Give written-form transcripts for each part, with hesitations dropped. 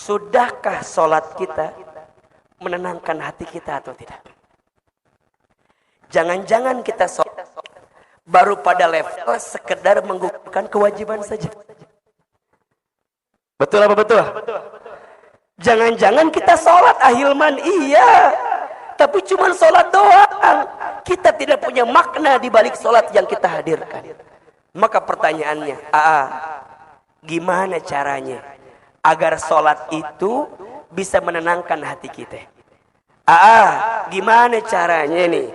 Sudahkah sholat kita menenangkan hati kita atau tidak? Jangan-jangan kita sholat baru pada level sekedar menggugurkan kewajiban saja. Betul apa betul? Jangan-jangan kita sholat ahilman, iya, tapi cuma sholat doang. Kita tidak punya makna di balik sholat yang kita hadirkan. Maka pertanyaannya, gimana caranya agar sholat itu bisa menenangkan hati kita? Gimana caranya nih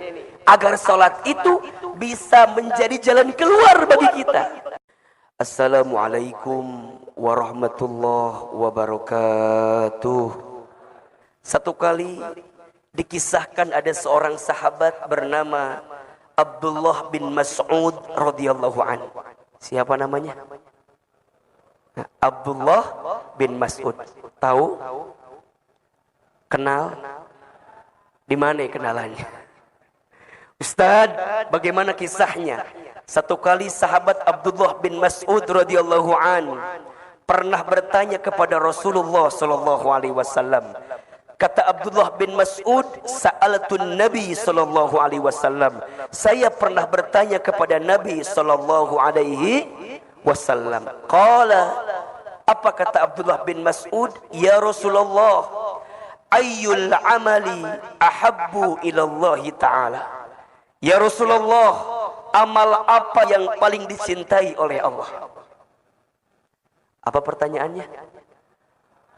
agar sholat itu bisa menjadi jalan keluar bagi kita? Assalamualaikum warahmatullahi wabarakatuh. Satu kali dikisahkan ada seorang sahabat bernama Abdullah bin Mas'ud radhiyallahu anhu. Siapa namanya? Abdullah bin Mas'ud. Tahu? Kenal? Di mana kenalannya? Ustaz, bagaimana kisahnya? Satu kali sahabat Abdullah bin Mas'ud radhiyallahu an pernah bertanya kepada Rasulullah sallallahu alaihi wasallam. Kata Abdullah bin Mas'ud, sa'alatun Nabi sallallahu alaihi wasallam. Saya pernah bertanya kepada Nabi sallallahu alaihi wasallam. Qala, apa kata Abdullah bin Mas'ud? Ya Rasulullah, ayyul amali ahabbu ila Allah taala. Ya Rasulullah, amal apa yang paling dicintai oleh Allah? Apa pertanyaannya?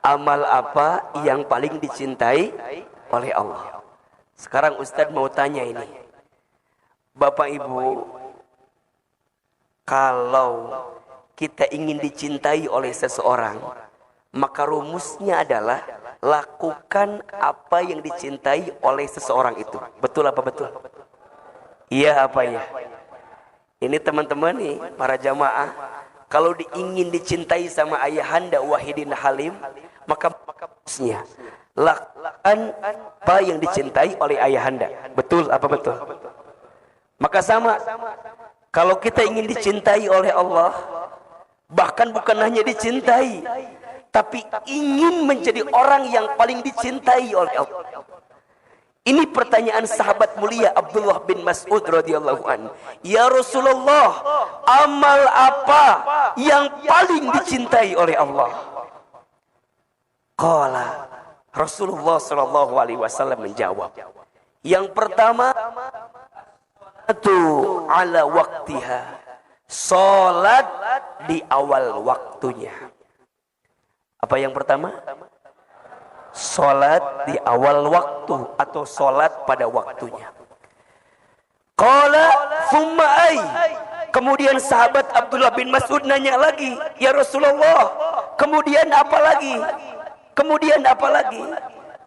Amal apa yang paling dicintai oleh Allah? Sekarang Ustadz mau tanya ini. Bapak Ibu, kalau kita ingin dicintai oleh seseorang, maka rumusnya adalah lakukan apa yang dicintai oleh seseorang itu. Betul apa betul? Iya apa ya? Ini teman-teman nih, para jamaah, kalau ingin dicintai sama Ayahanda Wahidin Halim, maka rumusnya lakukan apa yang dicintai oleh Ayahanda. Betul apa betul? Maka sama, kalau kita ingin dicintai oleh Allah, bahkan bukan hanya dicintai, tapi ingin menjadi orang yang paling dicintai oleh Allah. Ini pertanyaan sahabat mulia Abdullah bin Mas'ud radhiyallahu anhu. Ya Rasulullah, amal apa yang paling dicintai oleh Allah? Qala, Rasulullah sallallahu alaihi wasallam menjawab, yang pertama, itu ala waktiha, salat di awal waktunya. Apa yang pertama? Salat di awal waktu atau salat pada waktunya. Qala thumma ay. Kemudian sahabat Abdullah bin Mas'ud nanya lagi, ya Rasulullah, kemudian apa lagi? Kemudian apa lagi?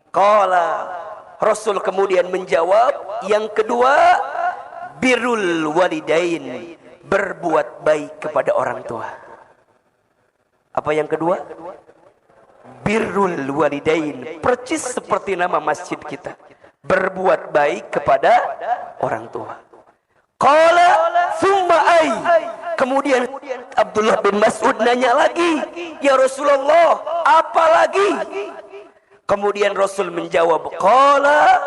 Qala, Rasul kemudian menjawab, yang kedua, birrul walidain, berbuat baik kepada orang tua. Apa yang kedua? Birrul walidain, percis seperti nama masjid kita, berbuat baik kepada orang tua. Qala thumma ay. Kemudian Abdullah bin Mas'ud nanya lagi, ya Rasulullah, apa lagi? Kemudian Rasul menjawab, qala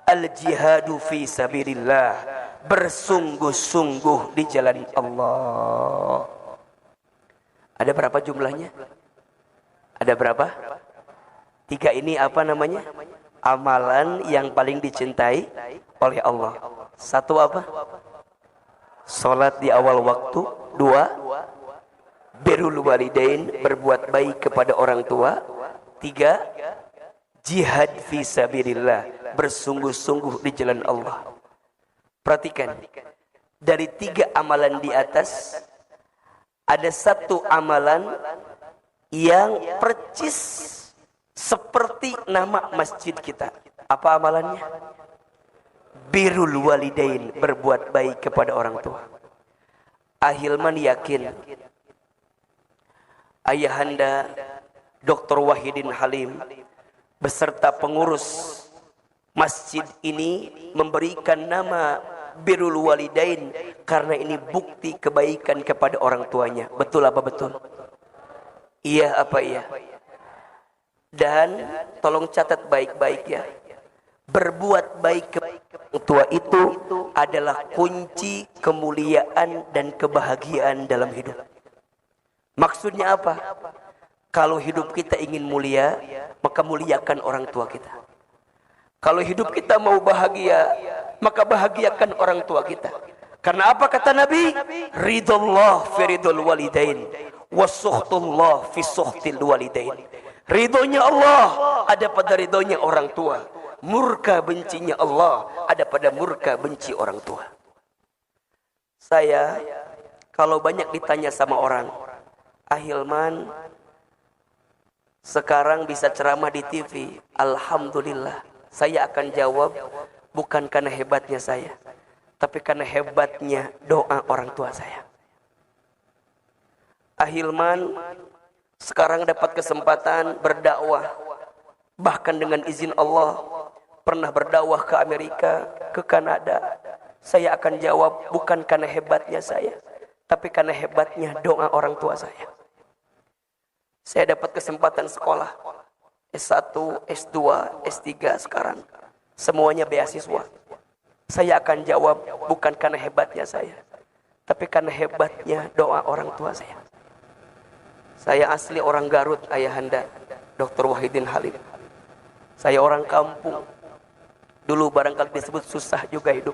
al jihadu fi sabilillah, bersungguh-sungguh di jalan Allah. Ada berapa jumlahnya? Ada berapa? Tiga ini apa namanya? Amalan yang paling dicintai oleh Allah. Satu apa? Salat di awal waktu. Dua, birrul walidain, berbuat baik kepada orang tua. Tiga, jihad fi sabilillah, bersungguh-sungguh di jalan Allah. Perhatikan, dari tiga amalan di atas, ada satu amalan yang percis seperti nama masjid kita. Apa amalannya? Birrul walidain, berbuat baik kepada orang tua. Ahilman yakin Ayahanda Dr. Wahidin Halim beserta pengurus masjid ini memberikan nama birrul walidain karena ini bukti kebaikan kepada orang tuanya. Betul apa betul? Iya apa iya? Dan tolong catat baik-baik ya. Berbuat baik kepada orang tua itu adalah kunci kemuliaan dan kebahagiaan dalam hidup. Maksudnya apa? Kalau hidup kita ingin mulia, maka muliakan orang tua kita. Kalau hidup kita mau bahagia, maka bahagiakan orang tua kita. Karena apa kata Nabi? Ridullah fi ridul walidain, wasuhtullah fi suhtil walidain. Ridhonya Allah ada pada ridhonya orang tua. Murka bencinya Allah ada pada murka benci orang tua. Saya kalau banyak ditanya sama orang, Ahilman sekarang bisa ceramah di TV, alhamdulillah. Saya akan jawab bukan karena hebatnya saya, tapi karena hebatnya doa orang tua saya. Ahilman sekarang dapat kesempatan berdakwah, bahkan dengan izin Allah pernah berdakwah ke Amerika, ke Kanada. Saya akan jawab bukan karena hebatnya saya, tapi karena hebatnya doa orang tua saya. Saya dapat kesempatan sekolah S1, S2, S3 sekarang. Semuanya beasiswa. Saya akan jawab bukan karena hebatnya saya, tapi karena hebatnya doa orang tua saya. Saya asli orang Garut, ayahanda Dr. Wahidin Halim. Saya orang kampung. Dulu barangkali disebut susah juga hidup.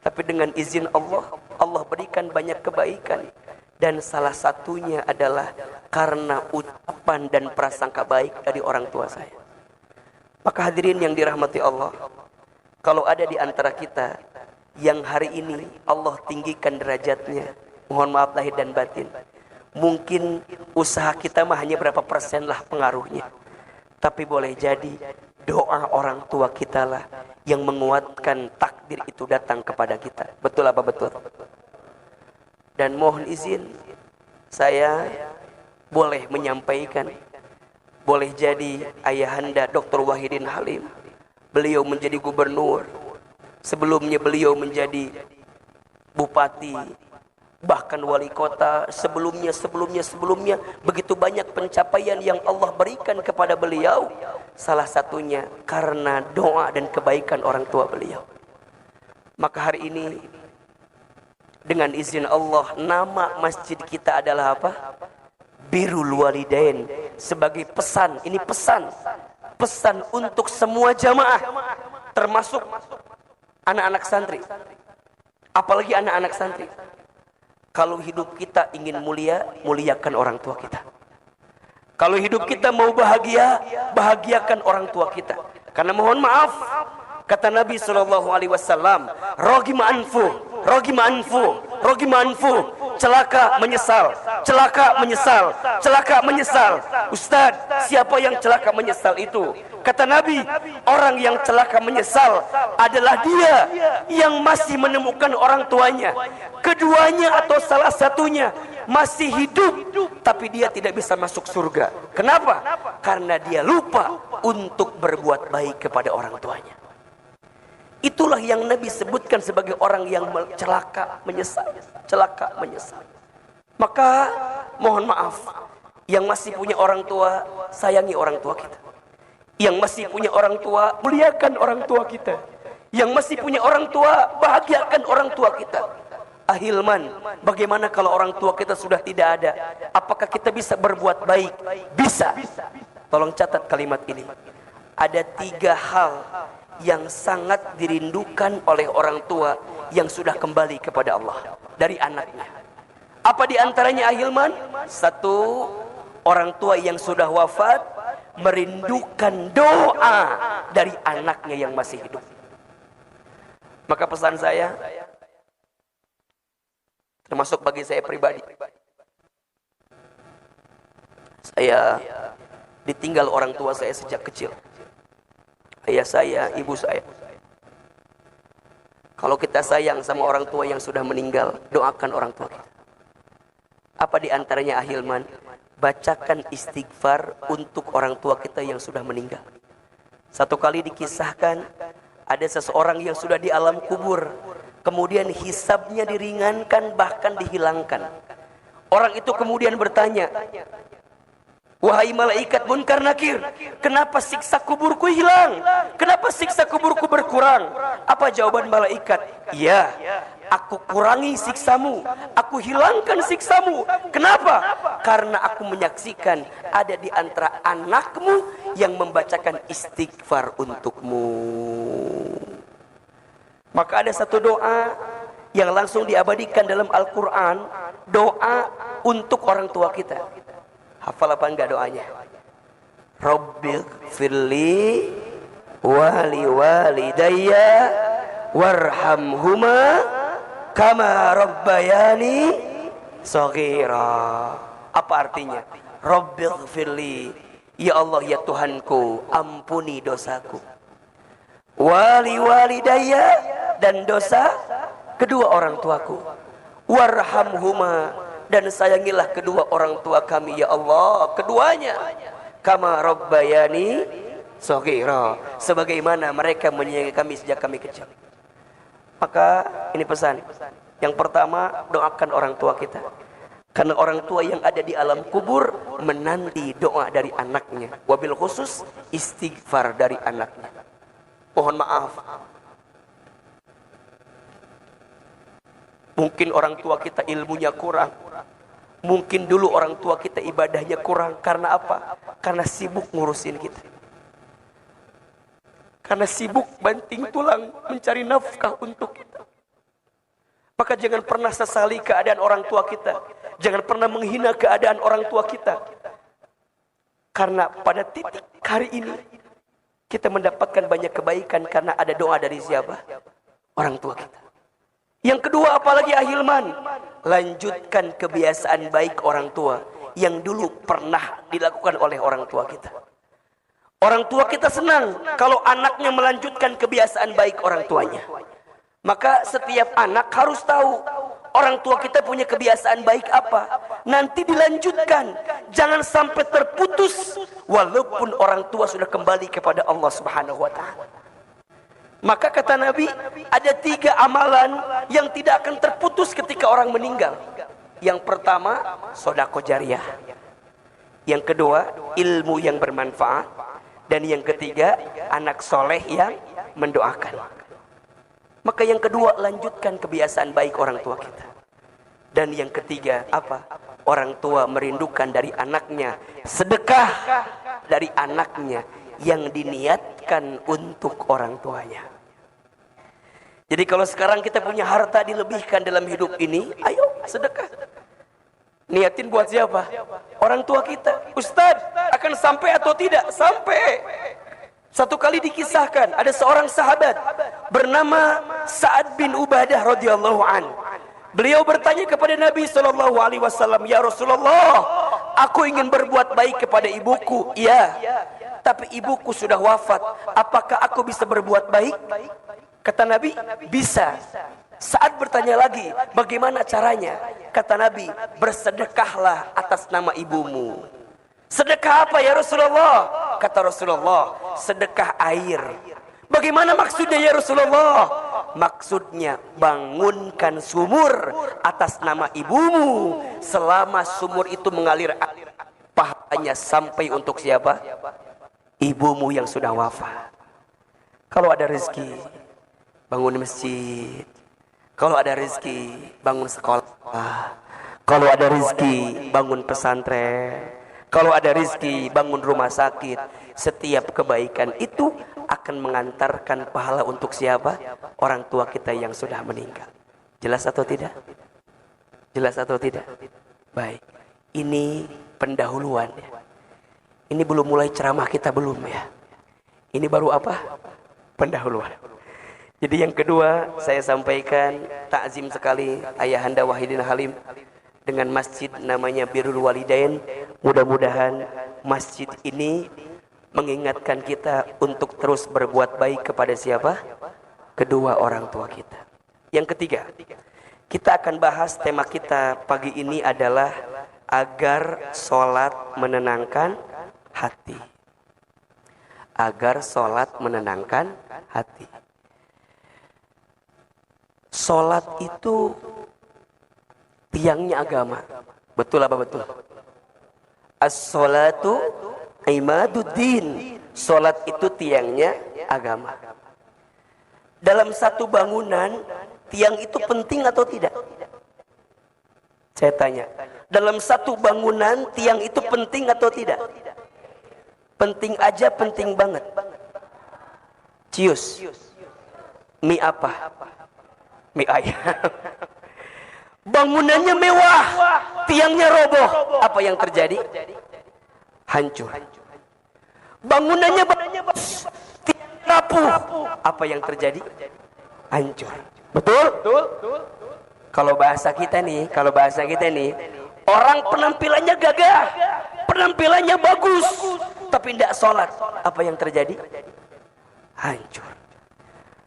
Tapi dengan izin Allah, Allah berikan banyak kebaikan. Dan salah satunya adalah karena ucapan dan prasangka baik dari orang tua saya. Maka hadirin yang dirahmati Allah, kalau ada di antara kita yang hari ini Allah tinggikan derajatnya, mohon maaf lahir dan batin, mungkin usaha kita mah hanya berapa persen lah pengaruhnya. Tapi boleh jadi doa orang tua kita lah yang menguatkan takdir itu datang kepada kita. Betul apa betul? Dan mohon izin, saya boleh menyampaikan, boleh jadi ayahanda Dr. Wahidin Halim, beliau menjadi gubernur, sebelumnya beliau menjadi bupati, bahkan wali kota, sebelumnya, begitu banyak pencapaian yang Allah berikan kepada beliau. Salah satunya karena doa dan kebaikan orang tua beliau. Maka hari ini dengan izin Allah, nama masjid kita adalah apa? Birrul Walidain. Sebagai pesan, ini pesan untuk semua jamaah, termasuk anak-anak santri, apalagi anak-anak santri. Kalau hidup kita ingin mulia, muliakan orang tua kita. Kalau hidup kita mau bahagia, bahagiakan orang tua kita. Karena mohon maaf, kata Nabi SAW, rogima anfu, celaka menyesal. Ustaz, siapa yang celaka menyesal itu? Kata Nabi, orang yang celaka menyesal adalah dia yang masih menemukan orang tuanya, keduanya atau salah satunya masih hidup, tapi dia tidak bisa masuk surga. Kenapa? Karena dia lupa untuk berbuat baik kepada orang tuanya. Itulah yang Nabi sebutkan sebagai orang yang celaka menyesal. Maka mohon maaf, yang masih punya orang tua, sayangi orang tua kita. Yang masih punya orang tua, muliakan orang tua kita. Yang masih punya orang tua, bahagiakan orang tua kita. Ahilman, bagaimana kalau orang tua kita sudah tidak ada? Apakah kita bisa berbuat baik? Bisa. Tolong catat kalimat ini. Ada 3 hal yang sangat dirindukan oleh orang tua yang sudah kembali kepada Allah dari anaknya. Apa di antaranya Ahilman? 1, orang tua yang sudah wafat merindukan doa dari anaknya yang masih hidup. Maka pesan saya, termasuk bagi saya pribadi, saya ditinggal orang tua saya sejak kecil. Ayah saya, ibu saya. Kalau kita sayang sama orang tua yang sudah meninggal, doakan orang tua kita. Apa di antaranya Ahilman? Bacakan istighfar untuk orang tua kita yang sudah meninggal. Satu kali dikisahkan, ada seseorang yang sudah di alam kubur, kemudian hisabnya diringankan, bahkan dihilangkan. Orang itu kemudian bertanya, Wahai malaikat Munkar Nakir, kenapa siksa kuburku hilang? Kenapa siksa kuburku berkurang? Apa jawaban malaikat? Ya, aku kurangi siksamu, aku hilangkan siksamu. Kenapa? Karena aku menyaksikan ada di antara anakmu yang membacakan istighfar untukmu. Maka ada satu doa yang langsung diabadikan dalam Al-Quran, doa untuk orang tua kita. Hafal apa enggak doanya? Rabbighfirli wali walidayya warhamhuma kama rabbayani shaghira. Apa artinya? Rabbighfirli, ya Allah ya Tuhanku, ampuni dosaku. Wali walidayya, dan dosa kedua orang tuaku. Warhamhuma, dan sayangilah kedua orang tua kami ya Allah, keduanya. Kama rabbayani shaghira, sebagaimana mereka menyayangi kami sejak kami kecil. Maka ini pesan. Yang pertama, doakan orang tua kita. Karena orang tua yang ada di alam kubur menanti doa dari anaknya. Wabil khusus istighfar dari anaknya. Mohon maaf, mungkin orang tua kita ilmunya kurang. Mungkin dulu orang tua kita ibadahnya kurang. Karena apa? Karena sibuk ngurusin kita. Karena sibuk banting tulang mencari nafkah untuk kita. Maka jangan pernah sesali keadaan orang tua kita. Jangan pernah menghina keadaan orang tua kita. Karena pada titik hari ini kita mendapatkan banyak kebaikan karena ada doa dari siapa? Orang tua kita. Yang kedua, apalagi Ahilman, lanjutkan kebiasaan baik orang tua yang dulu pernah dilakukan oleh orang tua kita. Orang tua kita senang kalau anaknya melanjutkan kebiasaan baik orang tuanya. Maka setiap anak harus tahu orang tua kita punya kebiasaan baik apa. Nanti dilanjutkan. Jangan sampai terputus walaupun orang tua sudah kembali kepada Allah Subhanahu wa ta'ala. Maka kata Nabi, ada 3 amalan yang tidak akan terputus ketika orang meninggal. Yang pertama, sedekah jariyah. Yang kedua, ilmu yang bermanfaat. Dan yang ketiga, anak soleh yang mendoakan. Maka yang kedua, lanjutkan kebiasaan baik orang tua kita. Dan yang ketiga, apa? Orang tua merindukan dari anaknya sedekah dari anaknya yang diniatkan untuk orang tuanya. Jadi kalau sekarang kita punya harta dilebihkan dalam hidup ini, ayo sedekah. Niatin buat siapa? Orang tua kita. Ustaz, akan sampai atau tidak? Sampai. Satu kali dikisahkan, ada seorang sahabat bernama Sa'ad bin Ubadah radhiyallahu an. Beliau bertanya kepada Nabi SAW, ya Rasulullah, aku ingin berbuat baik kepada ibuku. Iya, tapi ibuku sudah wafat. Apakah aku bisa berbuat baik? Kata Nabi, bisa. Saat bertanya lagi, bagaimana caranya? Kata Nabi, bersedekahlah atas nama ibumu. Sedekah apa ya Rasulullah? Kata Rasulullah, sedekah air. Bagaimana maksudnya ya Rasulullah? Maksudnya bangunkan sumur atas nama ibumu. Selama sumur itu mengalir, pahalanya sampai untuk siapa? Ibumu yang sudah wafat. Kalau ada rezeki, bangun masjid. Kalau ada rezeki, bangun sekolah. Kalau ada rezeki, bangun pesantren. Kalau ada rezeki, bangun rumah sakit. Setiap kebaikan itu akan mengantarkan pahala untuk siapa? Orang tua kita yang sudah meninggal. Jelas atau tidak? Jelas atau tidak? Baik. Ini pendahuluan. Ini belum mulai ceramah kita, belum ya. Ini baru apa? Pendahuluan. Jadi yang kedua saya sampaikan, takzim sekali Ayahanda Wahidin Halim dengan masjid namanya Birrul Walidain. Mudah-mudahan masjid ini mengingatkan kita untuk terus berbuat baik kepada siapa? Kedua orang tua kita. Yang ketiga, kita akan bahas tema kita pagi ini adalah agar sholat menenangkan hati. Agar sholat menenangkan hati. Sholat itu tiangnya agama. Betul apa betul? As-sholatu imaduddin. Salat itu tiangnya agama. Dalam satu bangunan, tiang itu penting atau tidak? Saya tanya, dalam satu bangunan tiang itu penting atau tidak? Penting aja, penting banget. Cius. Mie apa? Mie ayam. Bangunannya mewah, tiangnya roboh. Apa yang terjadi? Hancur. Bangunannya bagus, tiangnya rapuh. Apa yang terjadi? Hancur. Betul? Kalau bahasa kita nih, orang penampilannya gagah, penampilannya bagus, tapi tidak sholat. Apa yang terjadi? Hancur.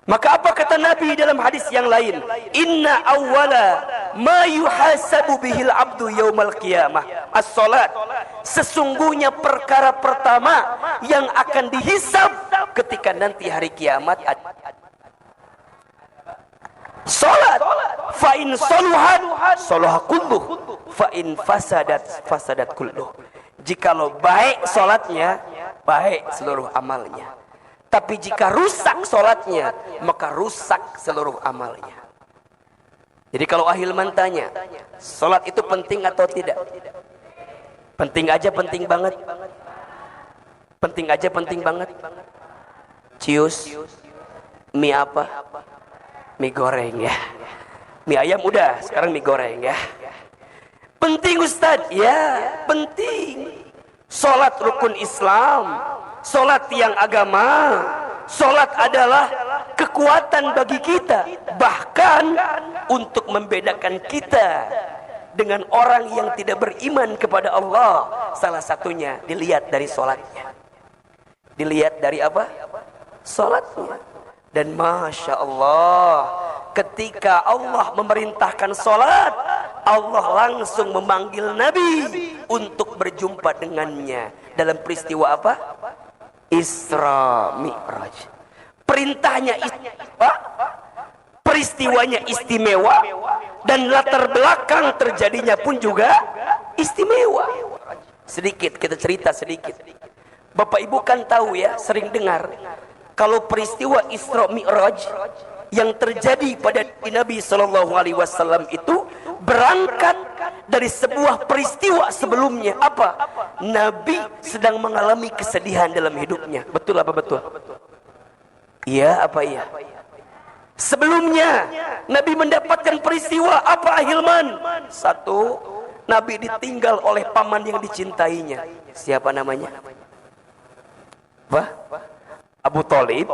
Maka apa kata Nabi dalam hadis yang lain? Inna awwala ma yuhasabu bihil abdu yaumal qiyamah as-salat. Sesungguhnya perkara pertama yang akan dihisab ketika nanti hari kiamat salat. Fa in saluhat salaha kulluh, fa in fasadat kulluh. Jikalau baik salatnya, baik seluruh amalnya. Tapi jika rusak salatnya, maka rusak seluruh amalnya. Jadi kalau Ahilman tanya, salat itu penting atau tidak? Penting aja, penting banget. Penting aja, penting banget. Cius, mie apa? Mie goreng ya. Mie ayam udah, sekarang mie goreng ya. Penting Ustaz? Ya, penting. Salat rukun Islam, salat tiang agama. Salat adalah kekuatan bagi kita, bahkan untuk membedakan kita dengan orang yang tidak beriman kepada Allah. Salah satunya dilihat dari salatnya. Dilihat dari apa? Salatnya. Dan Masya Allah, ketika Allah memerintahkan salat, Allah langsung memanggil Nabi untuk berjumpa dengannya. Dalam peristiwa apa? Isra Mi'raj. Perintahnya istimewa, peristiwanya istimewa, dan latar belakang terjadinya pun juga istimewa. Sedikit kita cerita sedikit. Bapak Ibu kan tahu ya, sering dengar kalau peristiwa Isra Mi'raj yang terjadi pada Nabi SAW itu berangkat dari sebuah peristiwa sebelumnya. Apa? Nabi sedang mengalami kesedihan dalam hidupnya. Betul apa betul? Iya apa iya? Sebelumnya Nabi mendapatkan peristiwa apa Ahilman? Satu, Nabi ditinggal oleh paman yang dicintainya. Siapa namanya? Apa? Abu Thalib.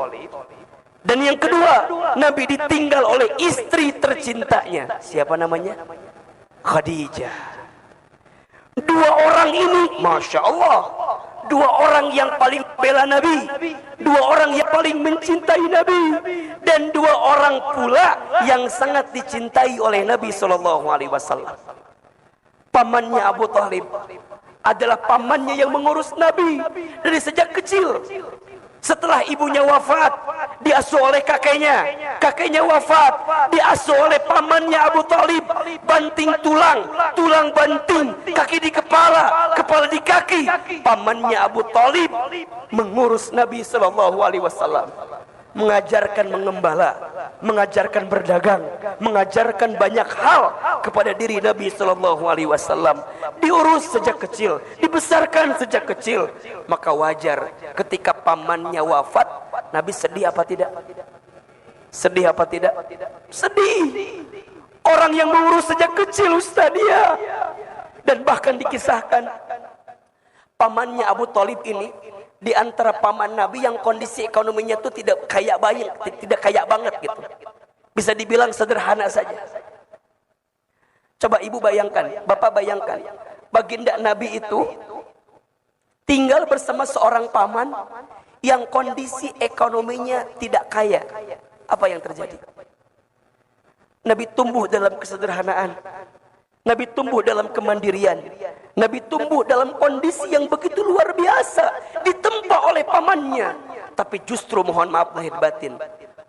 Dan yang kedua, Nabi ditinggal oleh istri tercintanya. Siapa namanya? Khadijah. Dua orang ini, Masya Allah, dua orang yang paling bela Nabi, dua orang yang paling mencintai Nabi, dan dua orang pula yang sangat dicintai oleh Nabi SAW. Pamannya Abu Thalib adalah pamannya yang mengurus Nabi dari sejak kecil. Setelah ibunya wafat, diasuh oleh kakeknya. Kakeknya wafat, diasuh oleh pamannya Abu Thalib. Banting tulang, tulang banting, kaki di kepala, kepala di kaki. Pamannya Abu Thalib mengurus Nabi SAW. Mengajarkan mengembala, mengajarkan berdagang, mengajarkan banyak hal kepada diri Nabi SAW. Diurus sejak kecil, dibesarkan sejak kecil. Maka wajar ketika pamannya wafat, Nabi sedih apa tidak? Sedih apa tidak? Sedih. Orang yang mengurus sejak kecil Ustaz dia. Dan bahkan dikisahkan pamannya Abu Thalib ini di antara paman Nabi yang kondisi ekonominya itu tidak kaya banget gitu. Bisa dibilang sederhana saja. Coba ibu bayangkan, bapak bayangkan, baginda Nabi itu tinggal bersama seorang paman yang kondisi ekonominya tidak kaya. Apa yang terjadi? Nabi tumbuh dalam kesederhanaan. Nabi tumbuh dalam kemandirian. Nabi tumbuh dalam kondisi yang begitu luar biasa, ditempa oleh pamannya. Tapi justru mohon maaf lahir batin,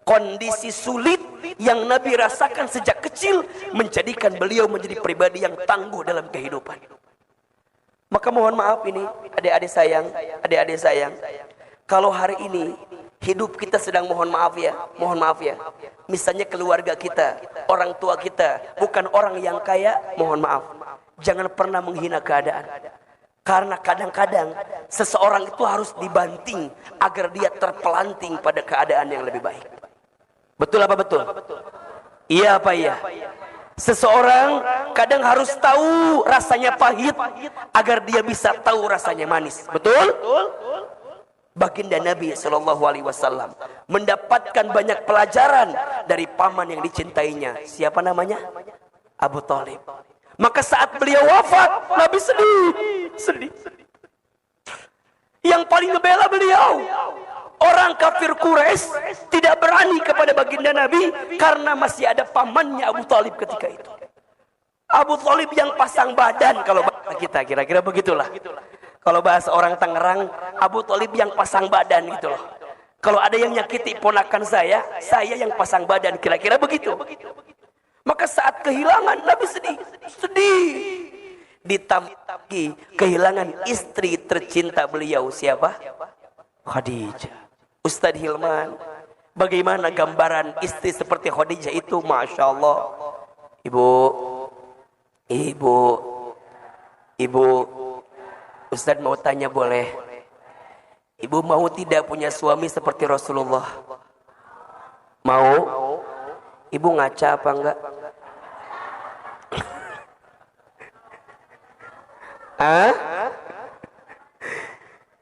kondisi sulit yang Nabi rasakan sejak kecil menjadikan beliau menjadi pribadi yang tangguh dalam kehidupan. Maka mohon maaf ini, adik-adik sayang, kalau hari ini hidup kita sedang mohon maaf ya. Misalnya keluarga kita, orang tua kita, bukan orang yang kaya, mohon maaf. Jangan pernah menghina keadaan. Karena kadang-kadang seseorang itu harus dibanting agar dia terpelanting pada keadaan yang lebih baik. Betul apa betul? Iya apa iya? Seseorang kadang harus tahu rasanya pahit agar dia bisa tahu rasanya manis. Betul? Baginda Nabi SAW mendapatkan banyak pelajaran dari paman yang dicintainya. Siapa namanya? Abu Thalib. Maka saat beliau wafat, Nabi sedih. Yang paling ngebela beliau, orang kafir Quraisy tidak berani kepada baginda Nabi karena masih ada pamannya Abu Thalib ketika itu. Abu Thalib yang pasang badan, kalau bahasa kita kira-kira begitulah. Kalau bahasa orang Tangerang, Abu Thalib yang pasang badan gitu loh. Kalau ada yang nyakiti ponakan saya yang pasang badan, kira-kira begitu. Maka saat kehilangan Nabi sedih. Ditambah lagi kehilangan istri tercinta beliau, siapa? Khadijah. Ustadz Hilman, bagaimana gambaran istri seperti Khadijah itu? Masya Allah. Ibu, Ustadz mau tanya boleh? Ibu mau tidak punya suami seperti Rasulullah? Mau? Ibu ngaca apa enggak?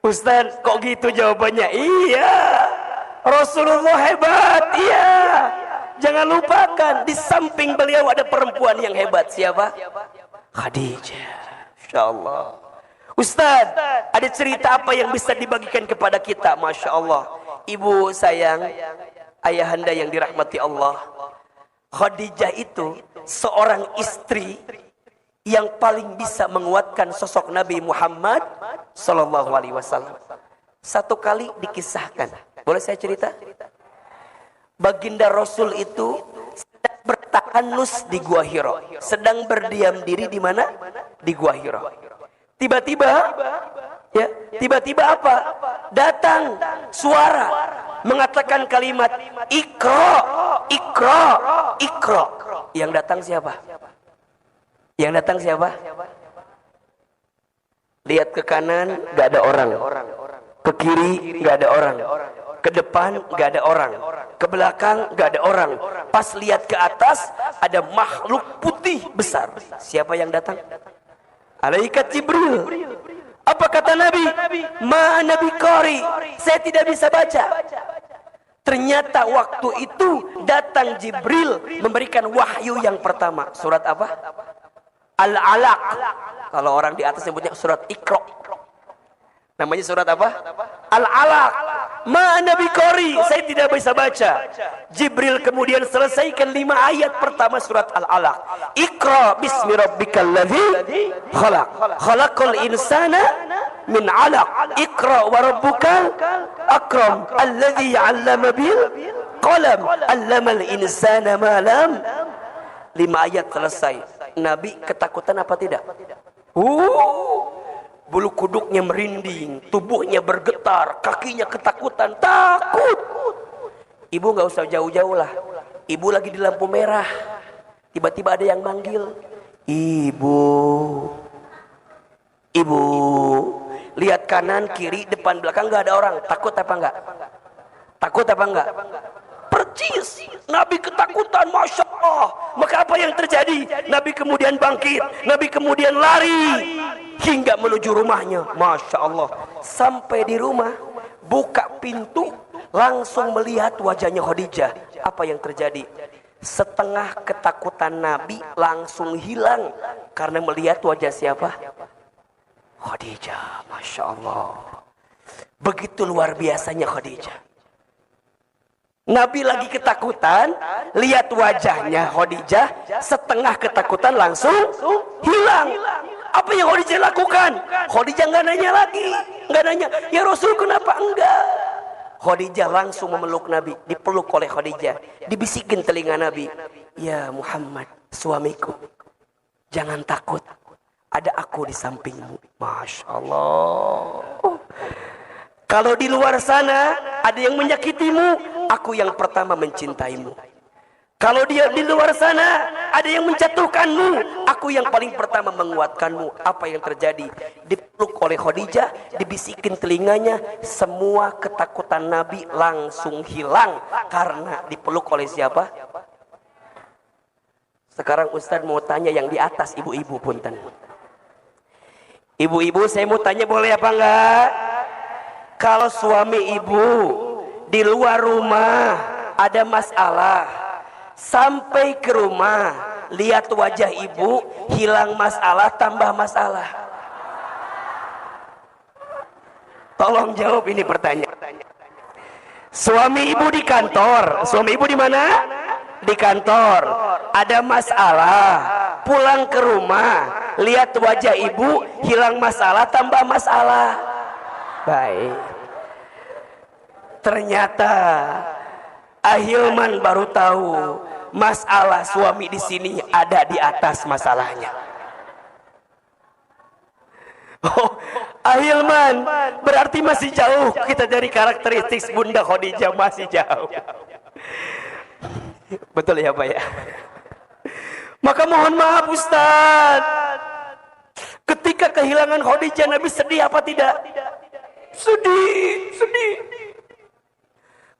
Ustaz, kok gitu jawabannya? Iya, Rasulullah hebat. Iya, jangan lupakan di samping beliau ada perempuan yang hebat. Siapa? Khadijah. Insyaallah. Ustaz, ada cerita apa yang bisa dibagikan kepada kita? Masya Allah. Ibu sayang, ayahanda yang dirahmati Allah, Khadijah itu seorang istri yang paling bisa menguatkan sosok Nabi Muhammad sallallahu alaihi wasallam. Satu kali dikisahkan, boleh saya cerita? Baginda Rasul itu sedang bertahanus di Gua Hira, sedang berdiam diri di mana? Di Gua Hira. Tiba-tiba apa? Datang suara mengatakan kalimat Iqra, Iqra, Iqra. Yang datang siapa? Lihat ke kanan, gak ada orang. Ke kiri, gak ada orang. Ke depan, gak ada orang. Ke belakang, gak ada orang. Pas lihat ke atas, ada makhluk putih besar. Siapa yang datang? Malaikat Jibril. Apa kata Nabi? Ma Nabi Qari, saya tidak bisa baca. Ternyata waktu itu datang Jibril memberikan wahyu yang pertama. Surat apa? Al-Alaq. Kalau orang di atas sebutnya surat Iqra. Namanya surat apa? Al-Alaq. Ma Nabi Qari, saya tidak bisa baca. Jibril kemudian selesaikan 5 ayat pertama surat Al-Alaq. Iqra bismi rabbikal ladzi khalaq. Khalaqal insana min 'alaq. Iqra wa rabbukal akram alladzi 'allama bil qalam 'allamal insana ma lam. 5 ayat selesai. Nabi ketakutan apa tidak? Bulu kuduknya merinding, tubuhnya bergetar, kakinya ketakutan, takut. Ibu nggak usah jauh-jauh lah. Ibu lagi di lampu merah, tiba-tiba ada yang manggil, ibu. Lihat kanan, kiri, depan, belakang nggak ada orang. Takut apa enggak? Percis, Nabi ketakutan, Masya Allah. Maka apa yang terjadi? Nabi kemudian bangkit, Nabi kemudian lari hingga menuju rumahnya. Masya Allah. Sampai di rumah, buka pintu, langsung melihat wajahnya Khadijah. Apa yang terjadi? Setengah ketakutan Nabi langsung hilang karena melihat wajah siapa? Khadijah. Masya Allah. Begitu luar biasanya Khadijah. Nabi lagi ketakutan, lihat wajahnya Khadijah, setengah ketakutan langsung hilang. Apa yang Khadijah lakukan? Khadijah nggak nanya lagi, nggak nanya, ya Rasul kenapa enggak? Khadijah langsung memeluk Nabi, dipeluk oleh Khadijah, dibisikin telinga Nabi, ya Muhammad, suamiku, jangan takut. ada aku di sampingmu. Masya Allah. Kalau di luar sana ada yang menyakitimu, aku yang pertama mencintaimu. Kalau dia di luar sana ada yang menjatuhkanmu, aku yang paling pertama menguatkanmu. Apa yang terjadi? Dipeluk oleh Khadijah, dibisikin telinganya, semua ketakutan Nabi langsung hilang karena dipeluk oleh siapa? Sekarang Ustaz mau tanya yang di atas, ibu-ibu punten. Ibu-ibu, saya mau tanya, boleh apa enggak? Kalau suami ibu di luar rumah ada masalah, sampai ke rumah lihat wajah ibu, hilang masalah tambah masalah. Tolong jawab ini pertanyaan. Suami ibu di kantor, suami ibu di mana? Di kantor. Ada masalah, pulang ke rumah lihat wajah ibu, hilang masalah tambah masalah. Baik. Ternyata Ahilman baru tahu masalah suami di sini ada di atas masalahnya. Oh, Ahilman berarti masih jauh kita dari karakteristik Bunda Khadijah, masih jauh. Betul ya Pak ya? Maka mohon maaf Ustaz, ketika kehilangan Khadijah Nabi sedih apa tidak? Sedih.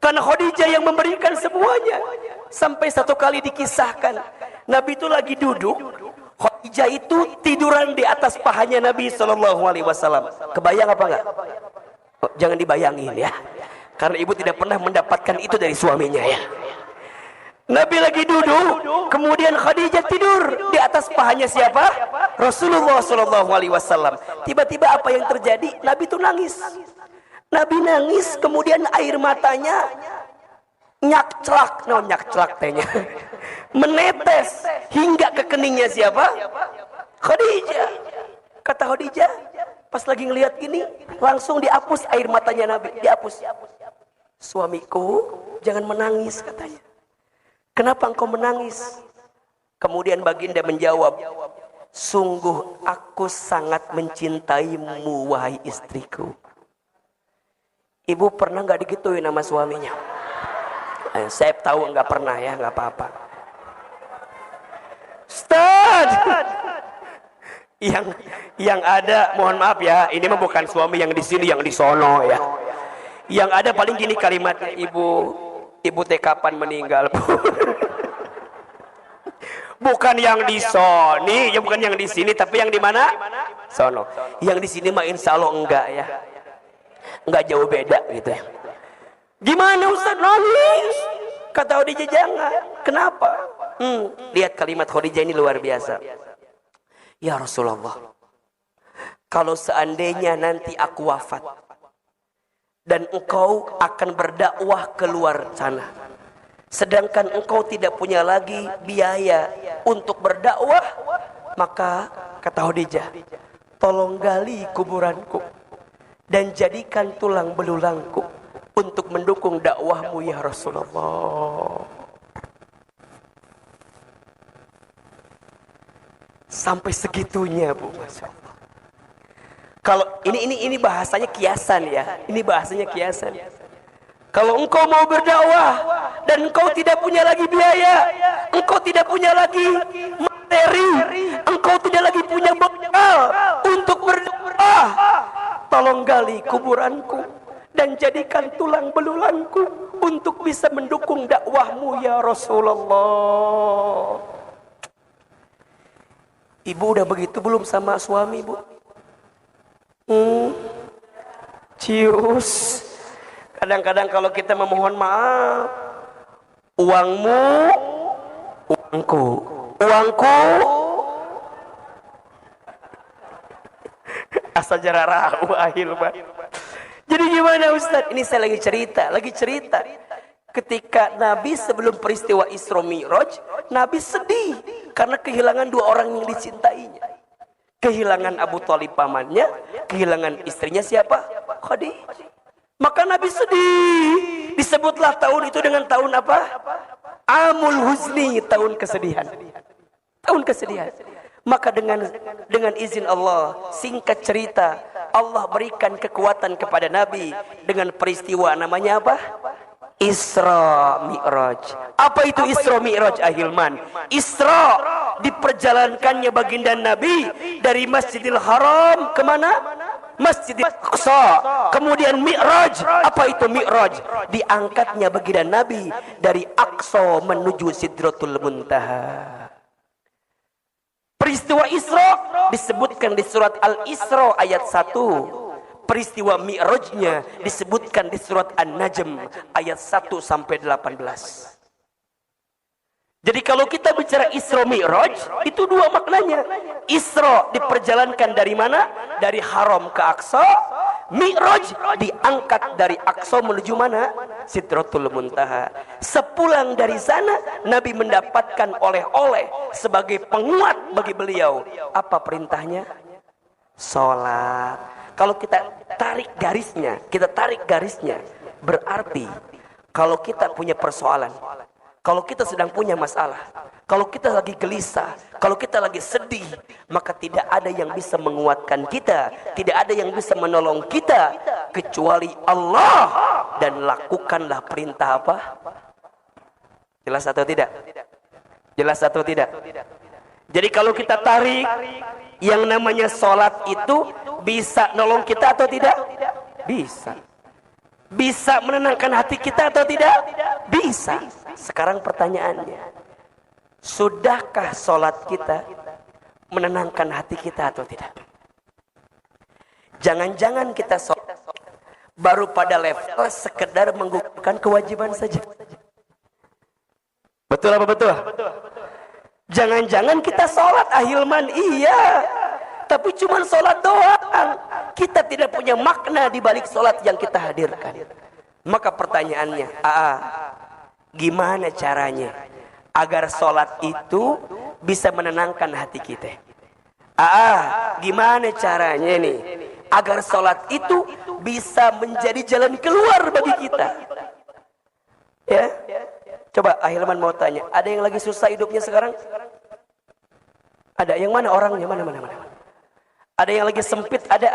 Karena Khadijah yang memberikan semuanya. Sampai satu kali dikisahkan, Nabi itu lagi duduk, Khadijah itu tiduran di atas pahanya Nabi SAW. Kebayang apa enggak? Oh, jangan dibayangin ya, karena ibu tidak pernah mendapatkan itu dari suaminya ya. Nabi lagi duduk, kemudian Khadijah tidur di atas pahanya siapa? Rasulullah SAW. Tiba-tiba apa yang terjadi? Nabi itu nangis. Nabi nangis, kemudian air matanya nyakcelak, tehnya menetes hingga ke keningnya siapa? Khadijah. Kata Khadijah, pas lagi ngelihat gini, langsung dihapus air matanya Nabi, dihapus. Suamiku, jangan menangis katanya. Kenapa engkau menangis? Kemudian baginda menjawab, sungguh aku sangat mencintaimu wahai istriku. Ibu pernah nggak digituin sama suaminya? Saya tahu nggak pernah ya, nggak apa-apa. Ustaz, yang ada, mohon maaf ya, ini mah bukan suami yang di sini, yang di sono ya. Yang ada paling gini kalimatnya, ibu teh kapan meninggal? Bukan yang di sini, ya bukan yang di sini, tapi yang di mana? Sono. Yang di sini mah insya Allah enggak ya. Enggak jauh beda gitu ya. Gimana Ustaz? Nangis. Kata Khadijah, jangan. Kenapa? Lihat kalimat Khadijah ini luar biasa. Ya Rasulullah, kalau seandainya nanti aku wafat dan engkau akan berdakwah keluar sana, sedangkan engkau tidak punya lagi biaya untuk berdakwah, maka kata Khadijah, tolong gali kuburanku dan jadikan tulang belulangku untuk mendukung dakwahmu ya Rasulullah. Sampai segitunya Bu, Masya Allah. Kalau ini bahasanya kiasan ya, ini bahasanya kiasan. Kalau engkau mau berdakwah dan engkau tidak punya lagi biaya, engkau tidak punya lagi materi, engkau tidak lagi punya bekal untuk berdakwah, tolong gali kuburanku dan jadikan tulang belulangku untuk bisa mendukung dakwahmu ya Rasulullah. Ibu udah begitu belum sama suami Bu? Cius. Kadang-kadang kalau kita memohon maaf, uangmu, uangku, uangku, asal jararahu ahil Pak. Jadi gimana Ustaz? Ini saya lagi cerita. Ketika Nabi sebelum peristiwa Isra Mi'raj, Nabi sedih karena kehilangan dua orang yang dicintainya. Kehilangan Abu Thalib pamannya, kehilangan istrinya siapa? Khadijah. Maka Nabi sedih. Disebutlah tahun itu dengan tahun apa? Amul Huzni, tahun kesedihan. Tahun kesedihan. Maka dengan izin Allah, singkat cerita, Allah berikan kekuatan kepada Nabi dengan peristiwa namanya apa? Isra Mi'raj. Apa itu Isra Mi'raj, Ahilman? Isra diperjalankannya baginda Nabi dari Masjidil Haram kemana? Masjidil Aqsa. Kemudian Mi'raj. Apa itu Mi'raj? Diangkatnya baginda Nabi dari Aqsa menuju Sidratul Muntaha. Peristiwa Isra disebutkan di surat Al-Isra ayat 1. Peristiwa Mi'rajnya disebutkan di surat An-Najm ayat 1 sampai 18. Jadi kalau kita bicara Isra Mi'raj, itu dua maknanya. Isra diperjalankan dari mana? Dari Haram ke Aqsa. Mi'raj diangkat dari Aqsa menuju mana? Sidratul Muntaha. Sepulang dari sana, Nabi mendapatkan oleh-oleh sebagai penguat bagi beliau. Apa perintahnya? Sholat. Kalau kita tarik garisnya, berarti kalau kita punya persoalan, kalau kita sedang punya masalah, kalau kita lagi gelisah, kalau kita lagi sedih, maka tidak ada yang bisa menguatkan kita, tidak ada yang bisa menolong kita kecuali Allah. Dan lakukanlah perintah apa? Jelas atau tidak? Jelas atau tidak? Jadi kalau kita tarik, yang namanya sholat itu bisa nolong kita atau tidak? Bisa. Bisa menenangkan hati kita atau tidak? Bisa. Sekarang pertanyaannya, sudahkah sholat kita menenangkan hati kita atau tidak? Jangan-jangan kita sholat baru pada level sekedar menggugurkan kewajiban saja. Betul apa betul? Jangan-jangan kita sholat, Ahilman, iya, tapi cuma sholat doang. Kita tidak punya makna di balik sholat yang kita hadirkan. Maka pertanyaannya, gimana caranya agar sholat itu bisa menenangkan hati kita? Gimana caranya nih agar sholat itu bisa menjadi jalan keluar bagi kita? Ya, coba Ahilman mau tanya, ada yang lagi susah hidupnya sekarang? Ada yang mana orangnya? Mana? Ada yang lagi sempit? Ada.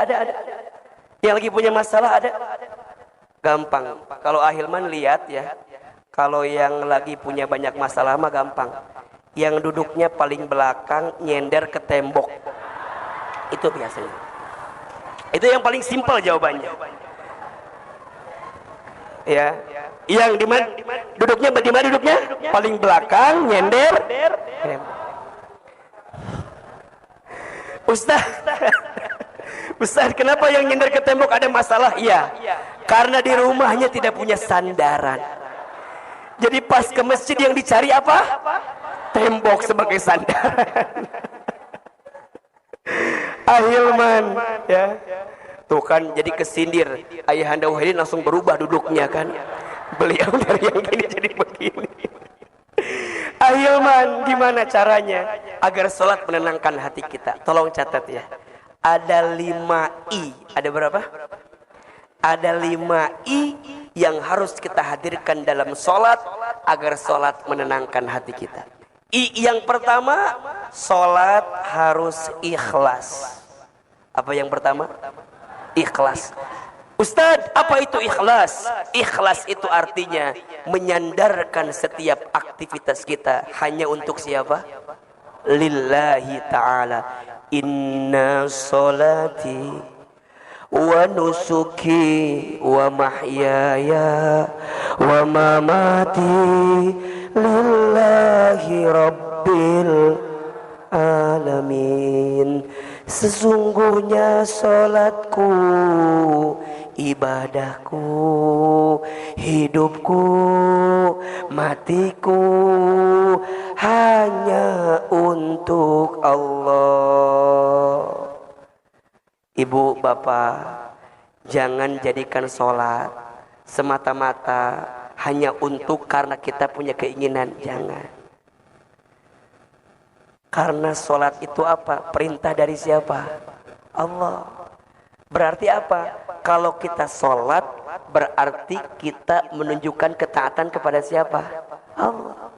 Yang lagi punya masalah? Ada. Gampang. Kalau Ahilman lihat ya, kalau yang lagi punya banyak masalah mah gampang. Yang duduknya paling belakang nyender ke tembok. Itu biasanya. Itu yang paling simpel jawabannya. Ya. Yang di mana duduknya? Paling belakang nyender tembok. Ustaz, kenapa yang nyender ke tembok ada masalah? Iya, karena di rumahnya tidak punya sandaran. Jadi pas ke masjid yang dicari apa? Tembok sebagai sandaran. Ahilman, ya. Tuh kan jadi kesindir. Ayahanda Wahidin langsung berubah duduknya kan. Beliau dari yang gini jadi begini. Ahilman, gimana caranya agar sholat menenangkan hati kita? Tolong catat ya. Ada 5 I. Ada berapa? Ada 5 I yang harus kita hadirkan dalam sholat agar sholat menenangkan hati kita. I yang pertama, sholat harus ikhlas. Apa yang pertama? Ikhlas. Ustadz, apa itu ikhlas? Ikhlas itu artinya menyandarkan setiap aktivitas kita hanya untuk siapa? Lillahi ta'ala. Inna sholati wa nusuki wa mahyaya wa mamati lillahi rabbil alamin. Sesungguhnya sholatku, ibadahku, hidupku, matiku hanya untuk Allah. Ibu, bapak, jangan jadikan sholat semata-mata hanya untuk karena kita punya keinginan. Jangan. Karena sholat itu apa? Perintah dari siapa? Allah. Berarti apa? Kalau kita sholat, berarti kita menunjukkan ketaatan kepada siapa? Allah.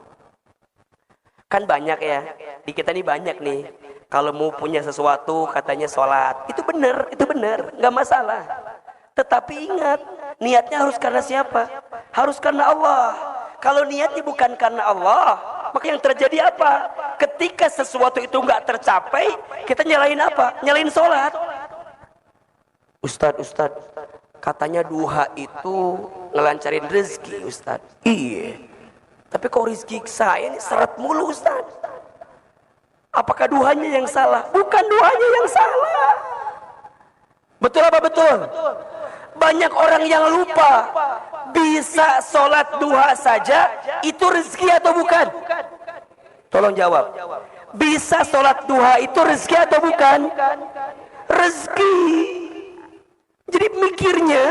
Kan banyak ya, di kita ini banyak nih. Kalau mau punya sesuatu katanya sholat. Itu benar, nggak masalah. Tetapi ingat, niatnya harus karena siapa? Harus karena Allah. Kalau niatnya bukan karena Allah, maka yang terjadi apa? Ketika sesuatu itu nggak tercapai, kita nyalain apa? Nyalain sholat. Ustadz, katanya duha itu ngelancarin rezeki, Ustadz. Iya. Tapi kok rezeki saya ini seret mulu, Ustadz. Apakah duhanya yang salah? Bukan duhanya yang salah. Betul apa betul? Banyak orang yang lupa. Bisa sholat duha saja, itu rezeki atau bukan? Tolong jawab. Bisa sholat duha itu rezeki atau bukan? Rezeki. Jadi mikirnya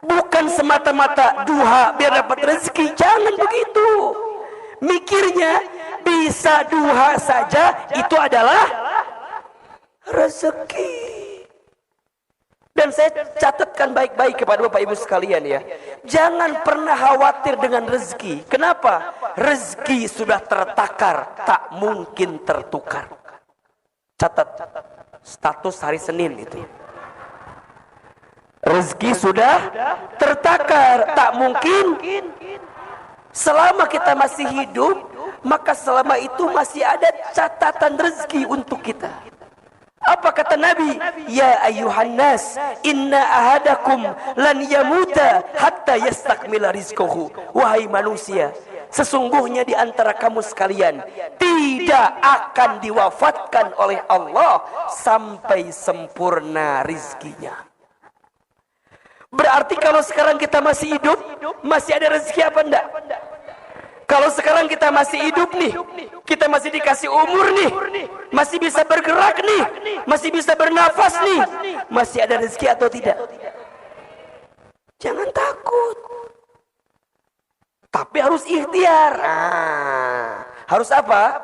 bukan semata-mata duha biar dapat rezeki. Jangan begitu. Mikirnya bisa duha saja itu adalah rezeki. Dan saya catatkan baik-baik kepada Bapak Ibu sekalian ya. Jangan pernah khawatir dengan rezeki. Kenapa? Rezeki sudah tertakar, tak mungkin tertukar. Catat status hari Senin itu. Rezeki sudah tertakar, tak mungkin. Selama kita masih hidup, maka selama itu masih ada catatan rezeki untuk kita. Apa kata Nabi? Ya ayuhan nas, inna ahadakum lan yamuta hatta yastakmila rizquhu. Wahai manusia, sesungguhnya di antara kamu sekalian tidak akan diwafatkan oleh Allah sampai sempurna rizkinya. Berarti kalau sekarang kita masih hidup, masih ada rezeki apa enggak? Kalau sekarang kita masih hidup nih, kita masih dikasih umur nih, masih bisa bergerak nih, masih bisa bernafas nih, masih ada rezeki atau tidak? Jangan takut. Tapi harus ikhtiar. Harus apa?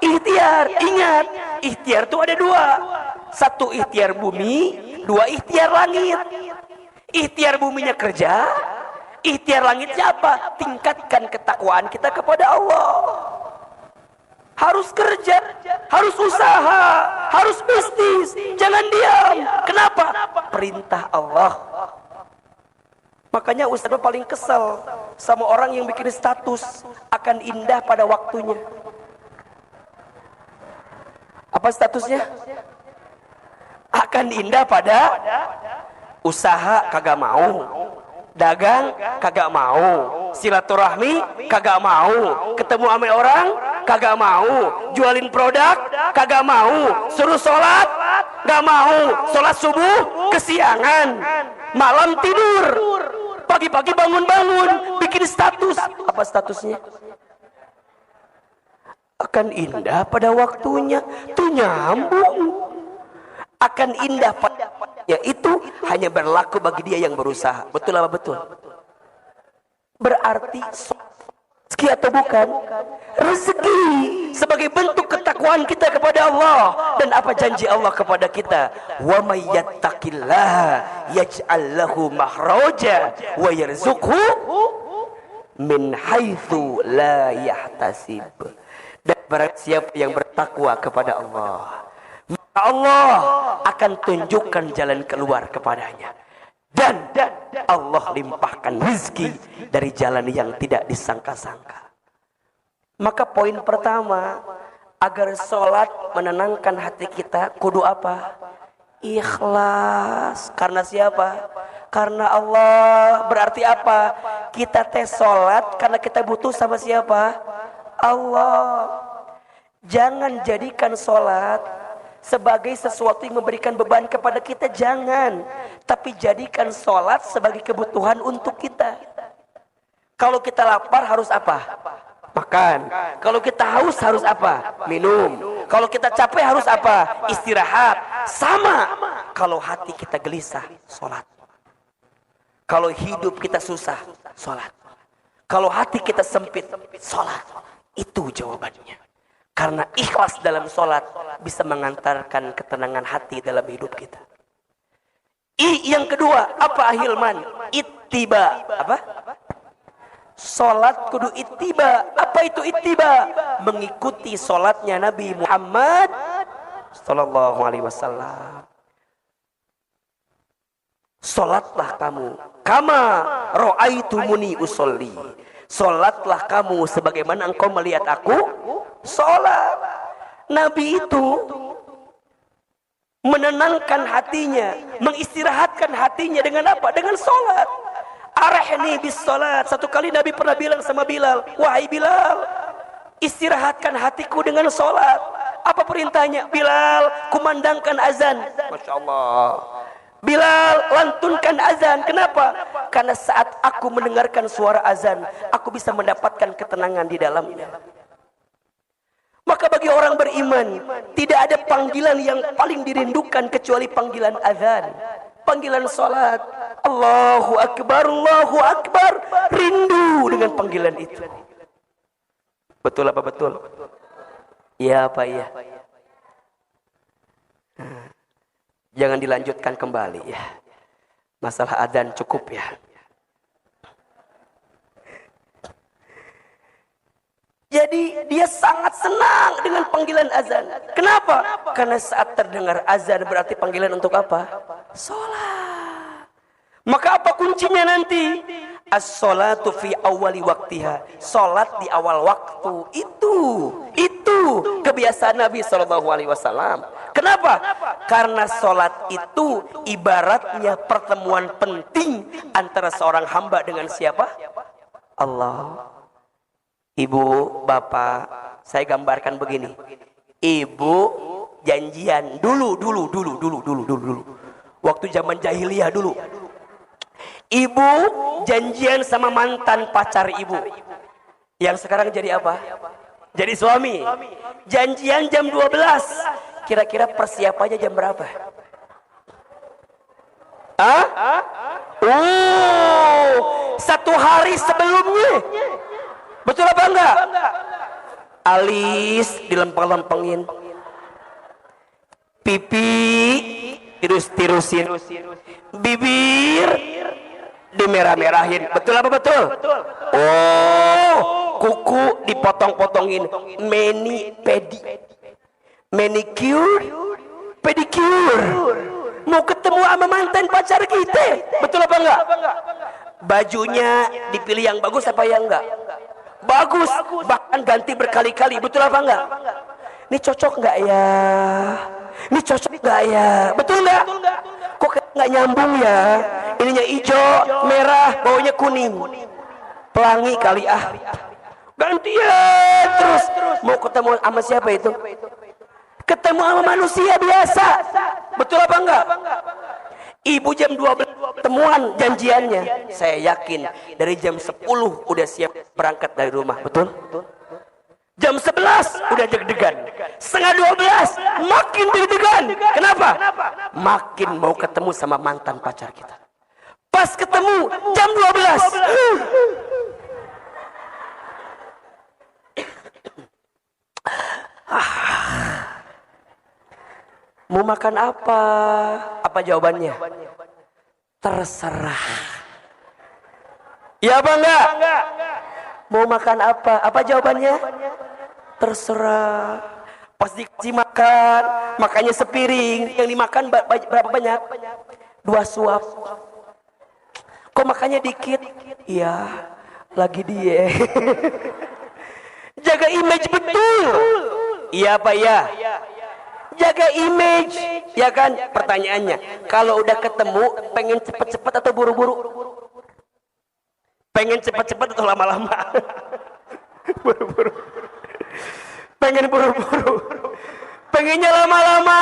Ikhtiar. Ingat, ikhtiar itu ada dua. Satu ikhtiar bumi, dua ikhtiar langit. Ikhtiar buminya kerja, ikhtiar langitnya apa? Tingkatkan ketakwaan kita kepada Allah. Harus kerja, harus usaha, harus bisnis. Jangan diam. Kenapa? Perintah Allah. Makanya Ustaz paling kesel sama orang yang bikin status akan indah pada waktunya. Apa statusnya? Akan indah pada usaha kagak mau, dagang kagak mau, silaturahmi kagak mau, ketemu sama orang kagak mau, jualin produk kagak mau, suruh sholat gak mau, sholat subuh kesiangan, malam tidur, pagi-pagi bangun-bangun bikin status. Apa statusnya? Akan indah pada waktunya. Tuh nyambung. Akan indah pada waktunya itu hanya berlaku bagi dia yang berusaha. Betul apa betul? Berarti rezeki atau bukan? Rezeki sebagai bentuk ketakwaan kita kepada Allah. Dan apa janji Allah kepada kita? Wa may yattaqillaha yaj'al lahu makhraja wa yarzuqhu min haitsu la yahtasib. Dan barang siapa yang bertakwa kepada Allah, maka Allah akan tunjukkan jalan keluar kepadanya. Dan Allah limpahkan rezeki dari jalan yang tidak disangka-sangka. Maka poin pertama, agar sholat menenangkan hati kita, kudu apa? Ikhlas. Karena siapa? Karena Allah. Berarti apa? Kita tes sholat karena kita butuh sama siapa? Allah. Jangan jadikan sholat sebagai sesuatu yang memberikan beban kepada kita, jangan. Tapi jadikan sholat sebagai kebutuhan untuk kita. Kalau kita lapar harus apa? Makan. Kalau kita haus harus apa? Minum. Kalau kita capek harus apa? Istirahat. Sama. Kalau hati kita gelisah, sholat. Kalau hidup kita susah, sholat. Kalau hati kita sempit, sholat. Itu jawabannya. Karena ikhlas dalam sholat bisa mengantarkan ketenangan hati dalam hidup kita. Yang kedua, apa ahilman? Ittiba. Apa? Salat kudu ittiba. Apa itu ittiba? Mengikuti salatnya Nabi Muhammad sallallahu alaihi wasallam. Salatlah kamu kama ra'aitumuni usolli. Salatlah kamu sebagaimana engkau melihat aku salat. Nabi itu menenangkan hatinya, mengistirahatkan hatinya dengan apa? Dengan salat. Arahni bis salat. Satu kali Nabi pernah bilang sama Bilal, wahai Bilal, istirahatkan hatiku dengan salat. Apa perintahnya? Bilal, kumandangkan azan. Masya Allah. Bilal, lantunkan azan. Kenapa? Karena saat aku mendengarkan suara azan, aku bisa mendapatkan ketenangan di dalamnya. Maka bagi orang beriman, tidak ada panggilan yang paling dirindukan kecuali panggilan azan, panggilan salat. Allahu Akbar, Allahu Akbar. Rindu dengan panggilan itu. Betul apa betul? Iya apa iya? Jangan dilanjutkan kembali ya. Masalah adzan cukup ya. Jadi dia sangat senang dengan panggilan azan. Kenapa? Karena saat terdengar azan berarti panggilan untuk apa? Salat. Maka apa kuncinya nanti? As-salatu fi awwali waktiha. Salat di awal waktu. Itu kebiasaan Nabi SAW. Kenapa? Karena salat itu ibaratnya pertemuan penting antara seorang hamba dengan siapa? Allah. Ibu, bapak, saya gambarkan begini. Ibu janjian dulu. Waktu zaman jahiliyah dulu. Ibu janjian sama mantan pacar ibu. Yang sekarang jadi apa? Jadi suami. Janjian jam 12. Kira-kira persiapannya jam berapa? Satu hari sebelumnya. Betul apa enggak? Alis dilempeng-lempengin. Pipi tirus-tirusin. Bibir dimerah-merahin. Betul apa betul? Oh, kuku dipotong-potongin. Manicure, pedicure. Mau ketemu sama mantan pacar kita. Betul apa enggak? Bajunya dipilih yang bagus apa yang enggak? Bagus, bahkan ganti berkali-kali. Betul apa enggak? Ini cocok enggak ya? Ini cocok enggak ya? Betul enggak? Kok enggak nyambung ya? Ininya hijau, merah, baunya kuning. Pelangi kali ah. Gantian terus. Mau ketemu sama siapa itu? Ketemu sama manusia biasa. Betul apa enggak? Ibu jam 12 temuan janjiannya. Saya yakin dari jam 10 udah siap berangkat dari rumah. Betul? Jam 11 udah deg-degan. Setengah 12 makin deg-degan. Kenapa? Makin mau ketemu sama mantan pacar kita. Pas ketemu jam 12. Mau makan apa? Apa jawabannya? Terserah. Ya apa enggak? Mau makan apa? Apa jawabannya? Terserah. Pas dikasih makan, makannya sepiring. Yang dimakan berapa banyak? 2 suap. Kok makannya dikit? Iya, lagi diet. Jaga image betul. Iya apa ya? Jaga image, ya kan? Pertanyaannya, kalau udah ketemu, pengen cepet-cepet atau buru-buru? Pengen cepet-cepet atau lama-lama? Buru-buru. Pengen buru-buru. Pengennya lama-lama.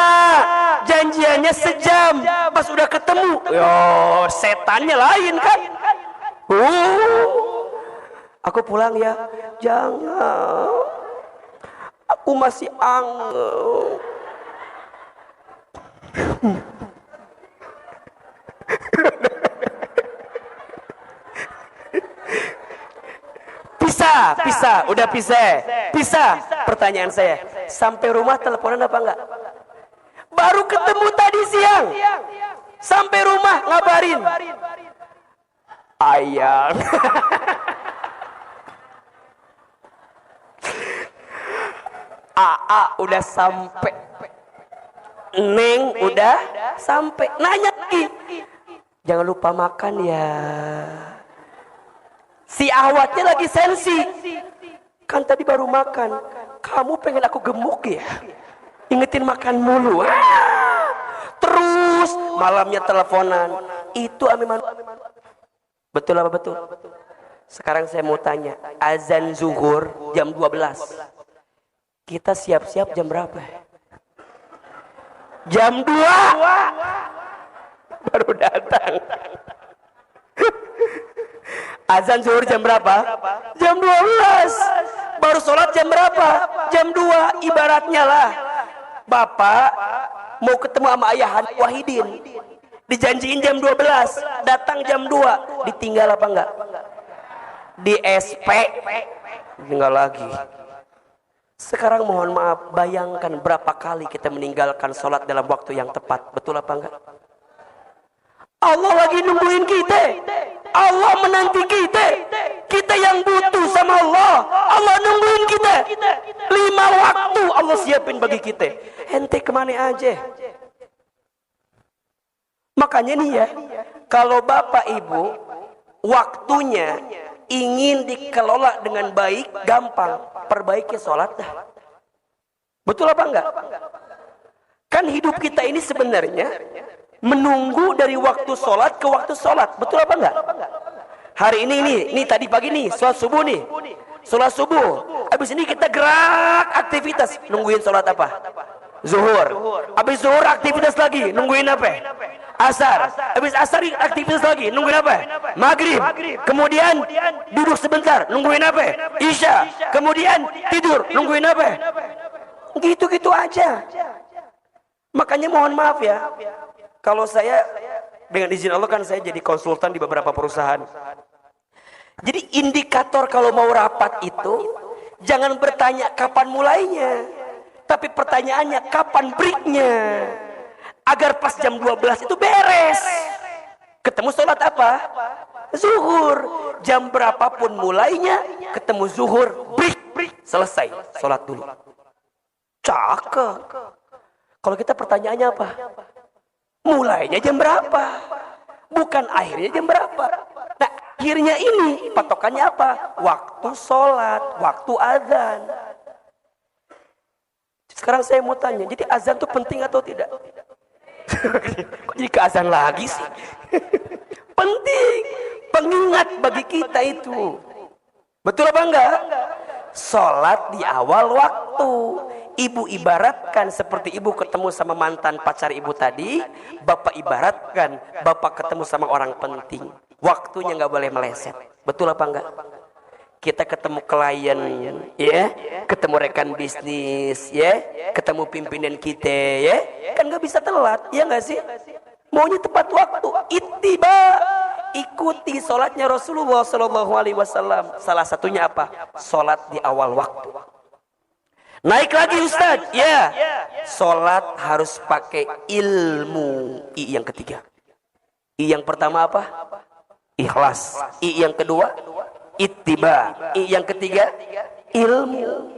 Janjiannya sejam. Pas udah ketemu, yo setannya lain kan? Aku pulang ya. Jangan. Aku masih angel. Pisah, udah pisah. Pertanyaan saya, sampai rumah teleponan apa enggak? Baru ketemu tadi siang, sampai rumah ngabarin, ayang, udah sampai, Neng udah sampai, nanya lagi, jangan lupa makan ya. Si awatnya lagi sensi, kan tadi baru makan, kamu pengen aku gemuk ya, ingetin makan mulu. Terus malamnya teleponan, itu amiman. Betul apa betul? Sekarang saya mau tanya, azan zuhur jam 12, kita siap-siap jam berapa? Jam 2 baru datang. Azan zuhur jam berapa? Jam 12. Baru sholat jam berapa? Jam 2. Ibaratnya lah, bapak mau ketemu sama ayah Wahidin, dijanjiin jam 12, datang jam 2, ditinggal apa enggak? Di SP tinggal lagi. Sekarang mohon maaf, bayangkan berapa kali kita meninggalkan sholat dalam waktu yang tepat. Betul apa enggak? Allah lagi nungguin kita, Allah menanti kita, kita yang butuh sama Allah. Allah nungguin kita, 5 waktu Allah siapin bagi kita. Ente kemana aja? Makanya nih ya, kalau bapak ibu waktunya ingin dikelola dengan baik, gampang, perbaiki sholat dah. Betul apa enggak? Kan hidup kita ini sebenarnya menunggu dari waktu sholat ke waktu sholat. Betul apa enggak? Hari ini tadi pagi nih, sholat subuh nih, sholat subuh. Habis ini kita gerak aktivitas, nungguin sholat apa? Zuhur. Habis zuhur aktivitas lagi, nungguin apa? Asar. Habis asar aktivitas lagi, nungguin apa? Maghrib. Kemudian duduk sebentar, nungguin apa? Isya. Kemudian tidur, nungguin apa? Gitu-gitu aja. Makanya mohon maaf ya, kalau saya dengan izin Allah kan saya jadi konsultan di beberapa perusahaan. Jadi indikator kalau mau rapat itu jangan bertanya kapan mulainya, tapi pertanyaannya kapan breaknya, agar pas jam 12 itu beres. Ketemu sholat apa? Zuhur. Jam berapapun mulainya, ketemu zuhur, break, selesai, sholat dulu. Cakep. Kalau kita pertanyaannya apa? Mulainya jam berapa? Bukan akhirnya jam berapa. Nah, akhirnya ini patokannya apa? Waktu sholat, waktu azan. Sekarang saya mau tanya, jadi azan itu penting atau tidak? Kok jadi ke azan lagi sih? Penting, pengingat bagi kita itu. Betul apa enggak? Sholat di awal waktu. Ibu ibaratkan seperti ibu ketemu sama mantan pacar ibu tadi, bapak ibaratkan bapak ketemu sama orang penting. Waktunya nggak boleh meleset. Betul apa enggak? Kita ketemu klien, ya, ketemu rekan bisnis, ya, ketemu pimpinan kita, ya, kan nggak bisa telat, ya nggak sih? Maunya tepat waktu. Ittiba, ikuti sholatnya Rasulullah Shallallahu Alaihi Wasallam. Salah satunya apa? Sholat di awal waktu. Naik lagi Ustaz, ya, sholat harus pakai ilmu. I yang ketiga. I yang pertama apa? Ikhlas. I yang kedua, ittiba. I yang ketiga, ilmu.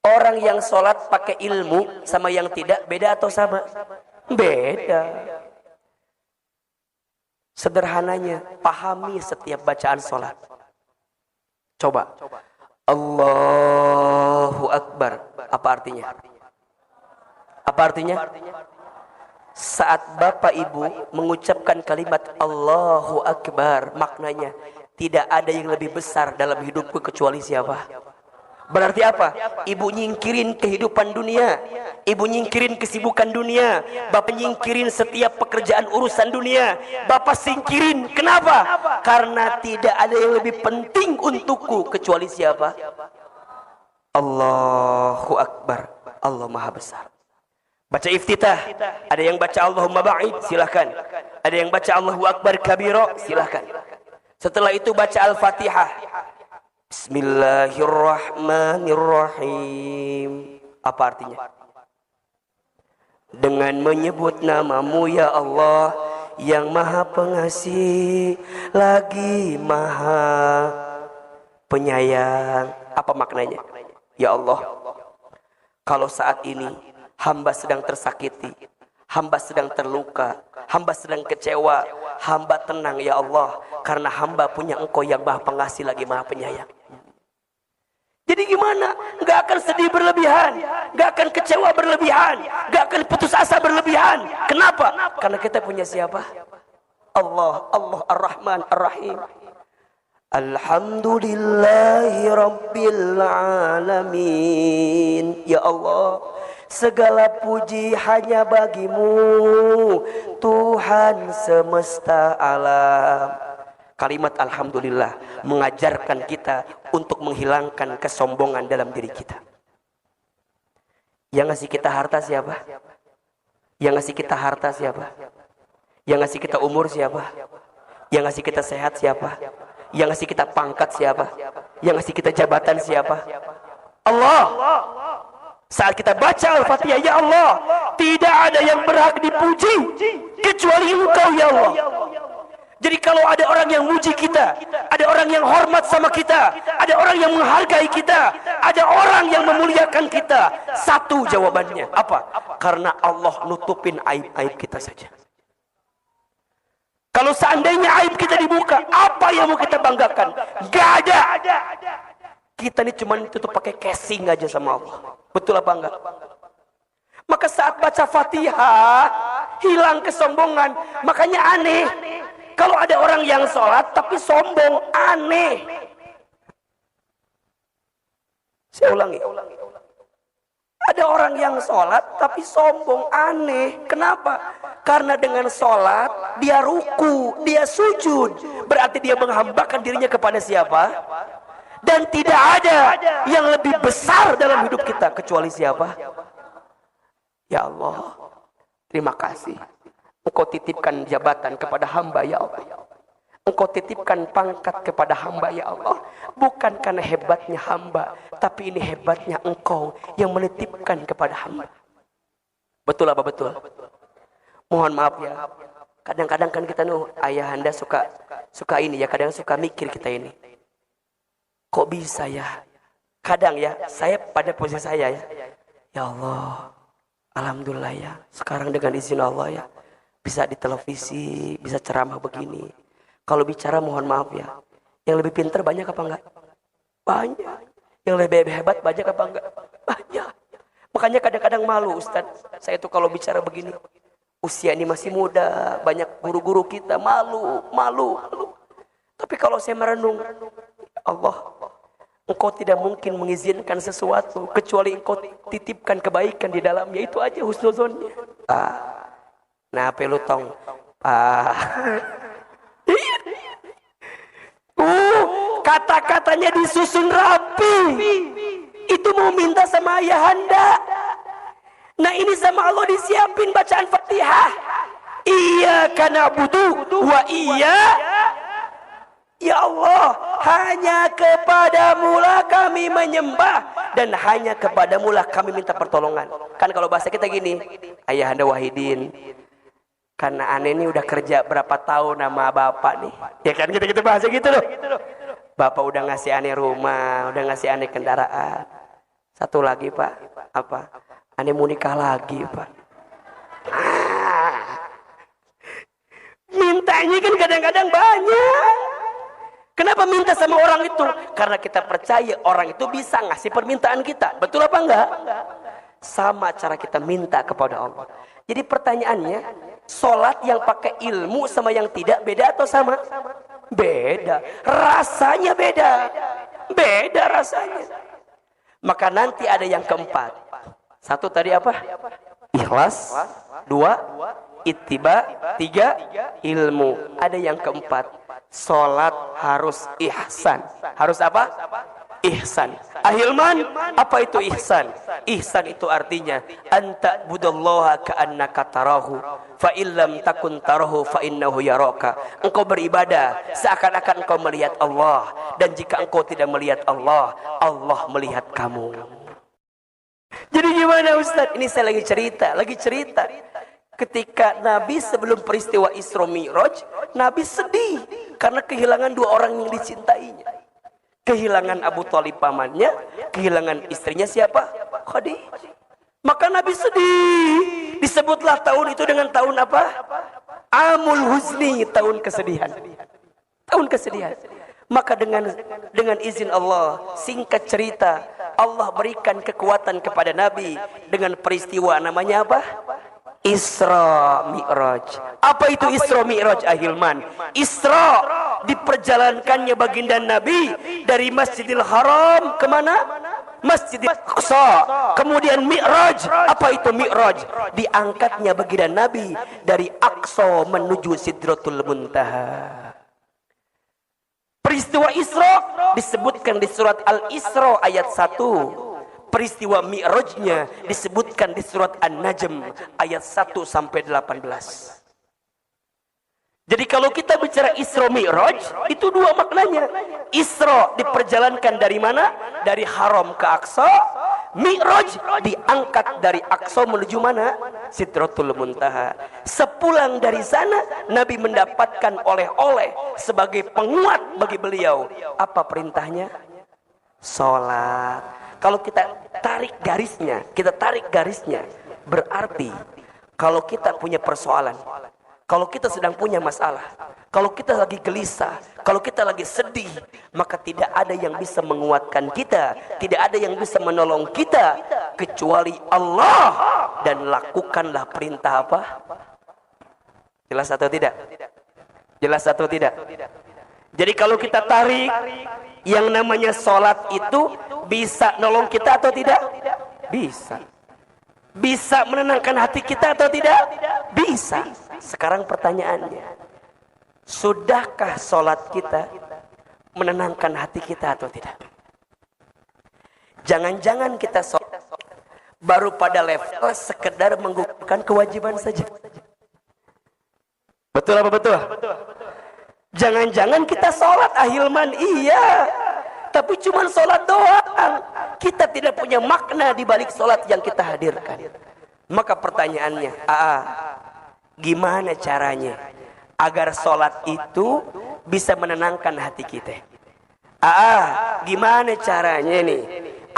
Orang yang sholat pakai ilmu sama yang tidak beda atau sama? Beda. Sederhananya, pahami setiap bacaan sholat. Coba. Allahu Akbar. Apa artinya? Apa artinya? Saat bapak ibu mengucapkan kalimat Allahu Akbar, maknanya tidak ada yang lebih besar dalam hidupku kecuali siapa? Berarti apa? Ibu nyingkirin kehidupan dunia, ibu nyingkirin kesibukan dunia, bapak nyingkirin setiap pekerjaan urusan dunia, bapak singkirin. Kenapa? Karena tidak ada yang lebih penting untukku kecuali siapa? Allahu Akbar. Allah Maha Besar. Baca iftitah, ada yang baca Allahumma ba'id, silahkan. Ada yang baca Allahu Akbar kabira, silahkan. Setelah itu baca Al-Fatihah. Bismillahirrahmanirrahim. Apa artinya? Dengan menyebut namamu ya Allah, yang maha pengasih lagi maha penyayang. Apa maknanya? Ya Allah, Kalau saat ini hamba sedang tersakiti, hamba sedang terluka, hamba sedang kecewa, hamba tenang ya Allah, karena hamba punya Engkau yang Maha Pengasih lagi Maha Penyayang. Jadi gimana? Gak akan sedih berlebihan, gak akan kecewa berlebihan, gak akan putus asa berlebihan. Kenapa? Karena kita punya siapa? Allah, Allah Ar-Rahman Ar-Rahim. Alhamdulillahi Rabbil Alamin. Ya Allah, segala puji hanya bagimu, Tuhan semesta alam. Kalimat Alhamdulillah mengajarkan kita untuk menghilangkan kesombongan dalam diri kita. Yang ngasih kita harta siapa? Yang ngasih kita harta siapa? Yang ngasih kita umur siapa? Yang ngasih kita sehat siapa? Yang ngasih kita pangkat siapa? Yang ngasih kita jabatan siapa? Allah. Saat kita baca Al-Fatihah, ya Allah, tidak ada yang berhak dipuji kecuali Engkau ya Allah. Jadi kalau ada orang yang muji kita, ada orang yang hormat sama kita, ada orang yang menghargai kita, ada orang yang memuliakan kita, satu jawabannya apa? Karena Allah nutupin aib-aib kita saja. Kalau seandainya aib kita dibuka, apa yang mau kita banggakan? Gak ada. Kita ini cuma tutup pakai casing aja sama Allah. Betul apa enggak? Maka saat baca Fatihah, hilang kesombongan. Makanya aneh kalau ada orang yang sholat tapi sombong, aneh. Saya ulangi. Ada orang yang sholat tapi sombong, aneh. Kenapa? Karena dengan sholat dia ruku, dia sujud, berarti dia menghambakan dirinya kepada siapa? Dan tidak ada yang lebih besar dalam hidup kita kecuali siapa? Ya Allah, terima kasih. Engkau titipkan jabatan kepada hamba ya Allah. Engkau titipkan pangkat kepada hamba ya Allah. Bukan karena hebatnya hamba, tapi ini hebatnya Engkau yang menitipkan kepada hamba. Betul apa betul? Mohon maaf ya. Kadang-kadang kan kita ayahanda suka ini ya, kadang suka mikir kita ini. Kok bisa ya? Kadang ya, saya pada posisi saya ya. Ya Allah, alhamdulillah ya. Sekarang dengan izin Allah ya, bisa di televisi, bisa ceramah begini. Kalau bicara mohon maaf ya. Yang lebih pintar banyak apa enggak? Banyak. Yang lebih hebat banyak apa enggak? Banyak. Makanya kadang-kadang malu Ustaz. Saya tuh kalau bicara begini, usia ini masih muda, banyak guru-guru kita malu. Tapi kalau saya merenung, Allah, Engkau tidak mungkin mengizinkan sesuatu kecuali Engkau titipkan kebaikan di dalamnya. Itu aja husnuzonnya. Nah, pelutong. Kata-katanya disusun rapi. Itu mau minta sama ayahanda. Nah, ini sama Allah disiapin bacaan Fatihah. Iyyaka na'budu wa Ya Allah, hanya kepadamu lah kami menyembah dan hanya kepadamu lah kami minta pertolongan. Kan kalau bahasa kita gini, Ayahanda Wahidin, karena aneh ini udah kerja berapa tahun sama bapak nih. Ya kan kita bahasa gitu loh. Bapak udah ngasih aneh rumah, udah ngasih aneh kendaraan. Satu lagi Pak, apa? Aneh mau nikah lagi Pak. Mintanya kan kadang-kadang banyak. Kenapa minta sama orang itu? Karena kita percaya orang itu bisa ngasih permintaan kita. Betul apa enggak? Sama cara kita minta kepada Allah. Jadi pertanyaannya, sholat yang pakai ilmu sama yang tidak beda atau sama? Beda. Rasanya beda. Beda rasanya. Maka nanti ada yang keempat. Satu tadi apa? Ikhlas. Dua, ittiba. Tiga, ilmu. Ada yang keempat. Sholat harus ihsan. Harus apa? Ihsan. Ahilman, apa itu ihsan? Ihsan itu artinya anta budallaha ka'annaka tarahu fa illam takun tarahu fa innahu yaraka. Engkau beribadah seakan-akan engkau melihat Allah, dan jika engkau tidak melihat Allah, Allah melihat kamu. Jadi gimana Ustaz? Ini saya lagi cerita. Ketika Nabi sebelum peristiwa Isra Mi'raj, Nabi sedih karena kehilangan dua orang yang dicintainya. Kehilangan Abu Thalib pamannya, kehilangan istrinya siapa? Khadijah. Maka Nabi sedih. Disebutlah tahun itu dengan tahun apa? Amul Huzni, tahun kesedihan. Tahun kesedihan. Maka dengan izin Allah, singkat cerita, Allah berikan kekuatan kepada Nabi dengan peristiwa namanya apa? Isra Mi'raj. Apa itu Isra Mi'raj, Ahilman? Isra, diperjalankannya baginda Nabi dari Masjidil Haram kemana? Masjidil Aqsa. Kemudian Mi'raj, apa itu Mi'raj? Diangkatnya baginda Nabi dari Aqsa menuju Sidratul Muntaha. Peristiwa Isra disebutkan di surat Al-Isra ayat 1. Peristiwa Mi'rajnya disebutkan di surat An-Najm ayat 1 sampai 18. Jadi kalau kita bicara Isra Mi'raj, itu dua maknanya. Isra diperjalankan dari mana? Dari Haram ke Aqsa. Mi'raj diangkat dari Aqsa menuju mana? Sidratul Muntaha. Sepulang dari sana, Nabi mendapatkan oleh-oleh sebagai penguat bagi beliau. Apa perintahnya? Salat. Kalau kita tarik garisnya, berarti kalau kita punya persoalan, kalau kita sedang punya masalah, kalau kita lagi gelisah, kalau kita lagi sedih, maka tidak ada yang bisa menguatkan kita, tidak ada yang bisa menolong kita kecuali Allah. Dan lakukanlah perintah apa? Jelas atau tidak? Jelas atau tidak? Jadi kalau kita tarik, yang namanya sholat itu bisa nolong kita atau tidak? Bisa. Bisa menenangkan hati kita atau tidak? Bisa. Sekarang pertanyaannya, sudahkah sholat kita menenangkan hati kita atau tidak? Jangan-jangan kita sholat baru pada level sekedar menggugurkan kewajiban saja. Betul apa betul? Jangan-jangan kita sholat, Ahilman, iya, tapi cuma sholat doang. Kita tidak punya makna di balik sholat yang kita hadirkan. Maka pertanyaannya, gimana caranya agar sholat itu bisa menenangkan hati kita? Gimana caranya nih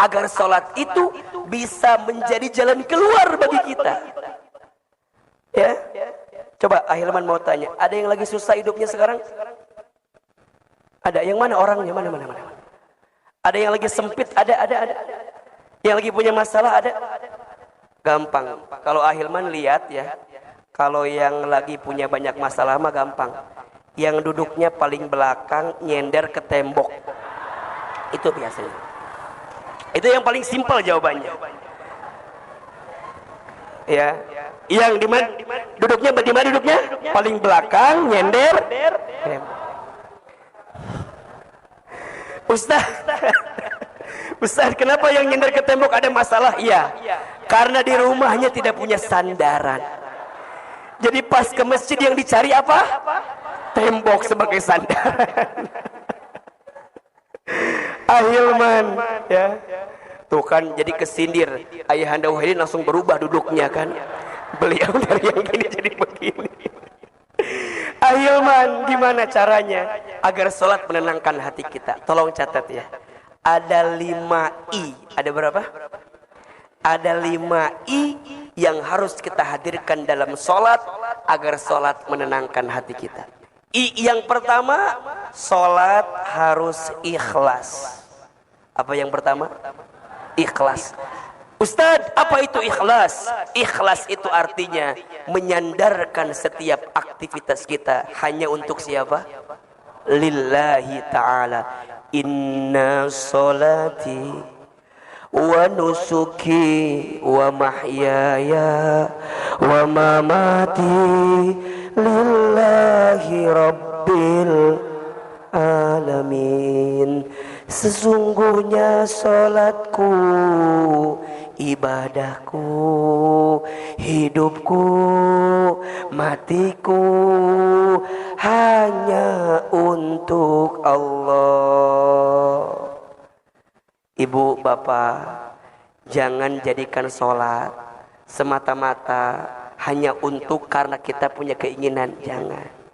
agar sholat itu bisa menjadi jalan keluar bagi kita? Ya. Coba Ahilman mau tanya, ada yang lagi susah hidupnya sekarang? Ada yang mana orangnya? Mana? Ada yang lagi sempit? Ada. Yang lagi punya masalah? Ada. Gampang. Kalau Ahilman lihat ya, kalau yang lagi punya banyak masalah mah gampang. Yang duduknya paling belakang nyender ke tembok. Itu biasanya. Itu yang paling simpel jawabannya. Ya. Yang di mana duduknya? Paling belakang, nyender. Ustaz, kenapa yang nyender ke tembok ada masalah? Iya. Karena di rumahnya tidak punya sandaran. Jadi pas ke masjid yang dicari apa? Tembok sebagai sandaran. Ahilman, ya. Tuh kan jadi kesindir. Ayahanda Wahidin langsung berubah duduknya kan. Beliau dari yang gini jadi begini. Ahilman, gimana caranya agar sholat menenangkan hati kita? Tolong catat ya. Ada 5 I. Ada berapa? Ada 5 I yang harus kita hadirkan dalam sholat agar sholat menenangkan hati kita. I yang pertama, sholat harus ikhlas. Apa yang pertama? Ikhlas. Ustadz, apa itu ikhlas? Ikhlas itu artinya menyandarkan setiap aktivitas kita hanya untuk siapa? Lillahi ta'ala. Inna sholati wa nusuki wa mahyaya wa mamati lillahi rabbil alamin. Sesungguhnya sholatku, ibadahku, hidupku, matiku hanya untuk Allah. Ibu, bapak, jangan jadikan sholat semata-mata hanya untuk karena kita punya keinginan. Jangan.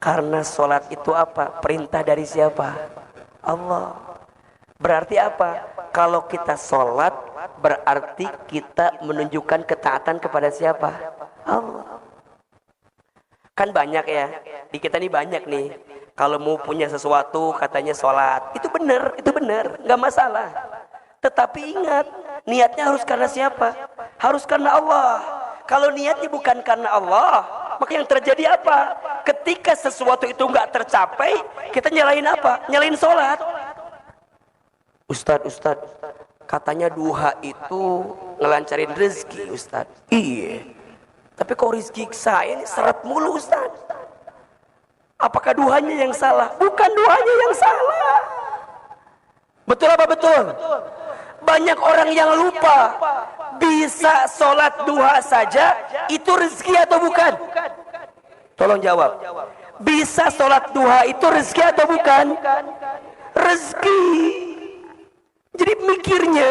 Karena sholat itu apa? Perintah dari siapa? Allah. Berarti apa? Kalau kita sholat berarti kita menunjukkan ketaatan kepada siapa? Allah. Kan banyak ya, di kita nih banyak nih, kalau mau punya sesuatu katanya sholat. Itu benar, nggak masalah. Tetapi ingat, niatnya harus karena siapa? Harus karena Allah. Kalau niatnya bukan karena Allah, maka yang terjadi apa? Ketika sesuatu itu nggak tercapai, kita nyalain apa? Nyalain sholat. Ustadz, katanya duha itu ngelancarin rezeki, Ustadz. Iya. Tapi kok rezeki saya ini seret mulu, Ustadz. Apakah duhanya yang salah? Bukan duhanya yang salah. Betul apa betul? Banyak orang yang lupa. Bisa sholat duha saja, itu rezeki atau bukan? Tolong jawab. Bisa sholat duha itu rezeki atau bukan? Rezeki. Jadi mikirnya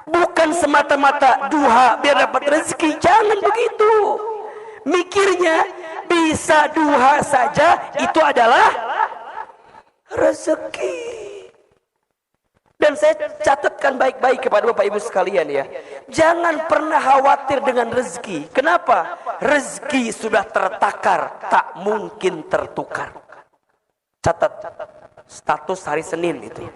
bukan semata-mata duha biar dapat rezeki. Jangan begitu. Mikirnya bisa duha saja itu adalah rezeki. Dan saya catatkan baik-baik kepada Bapak Ibu sekalian ya. Jangan pernah khawatir dengan rezeki. Kenapa? Rezeki sudah tertakar, tak mungkin tertukar. Catat status hari Senin itu.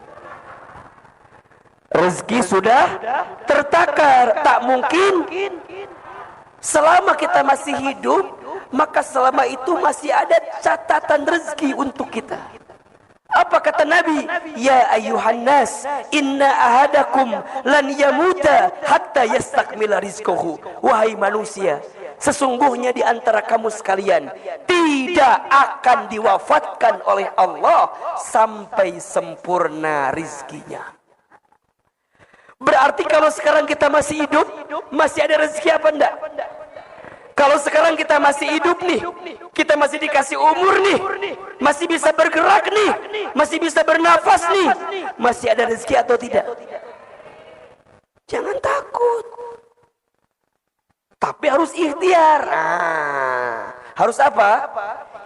Rezeki sudah tertakar, tak mungkin. Selama kita masih hidup, maka selama itu masih ada catatan rezeki untuk kita. Apa kata Nabi? Ya ayuhan nas, inna ahadakum lan yamuta hatta yastakmila rizquhu. Wahai manusia, sesungguhnya di antara kamu sekalian tidak akan diwafatkan oleh Allah sampai sempurna rizkinya. Berarti kalau sekarang kita masih hidup, masih ada rezeki apa enggak? Kalau sekarang kita masih hidup nih, kita masih dikasih umur nih, masih bisa bergerak nih, masih bisa bernafas nih, masih ada rezeki atau tidak? Jangan takut. Tapi harus ikhtiar. Harus apa?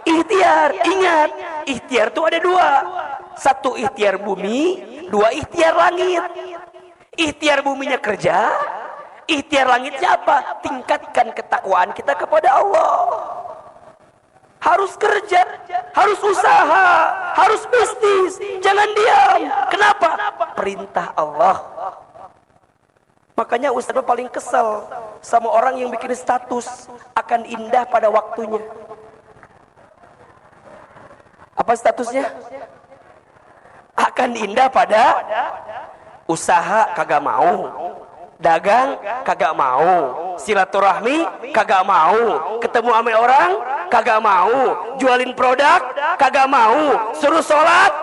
Ikhtiar. Ingat, ikhtiar itu ada dua. Satu ikhtiar bumi, dua ikhtiar langit. Ikhtiar buminya kerja, ikhtiar langitnya apa? Tingkatkan ketakwaan kita kepada Allah. Harus kerja, harus usaha, harus bisnis. Jangan diam. Kenapa? Perintah Allah. Makanya Ustaz paling kesel sama orang yang bikin status akan indah pada waktunya. Apa statusnya? Akan indah pada usaha kagak mau, dagang kagak mau, silaturahmi kagak mau, ketemu sama orang kagak mau, jualin produk kagak mau, suruh sholat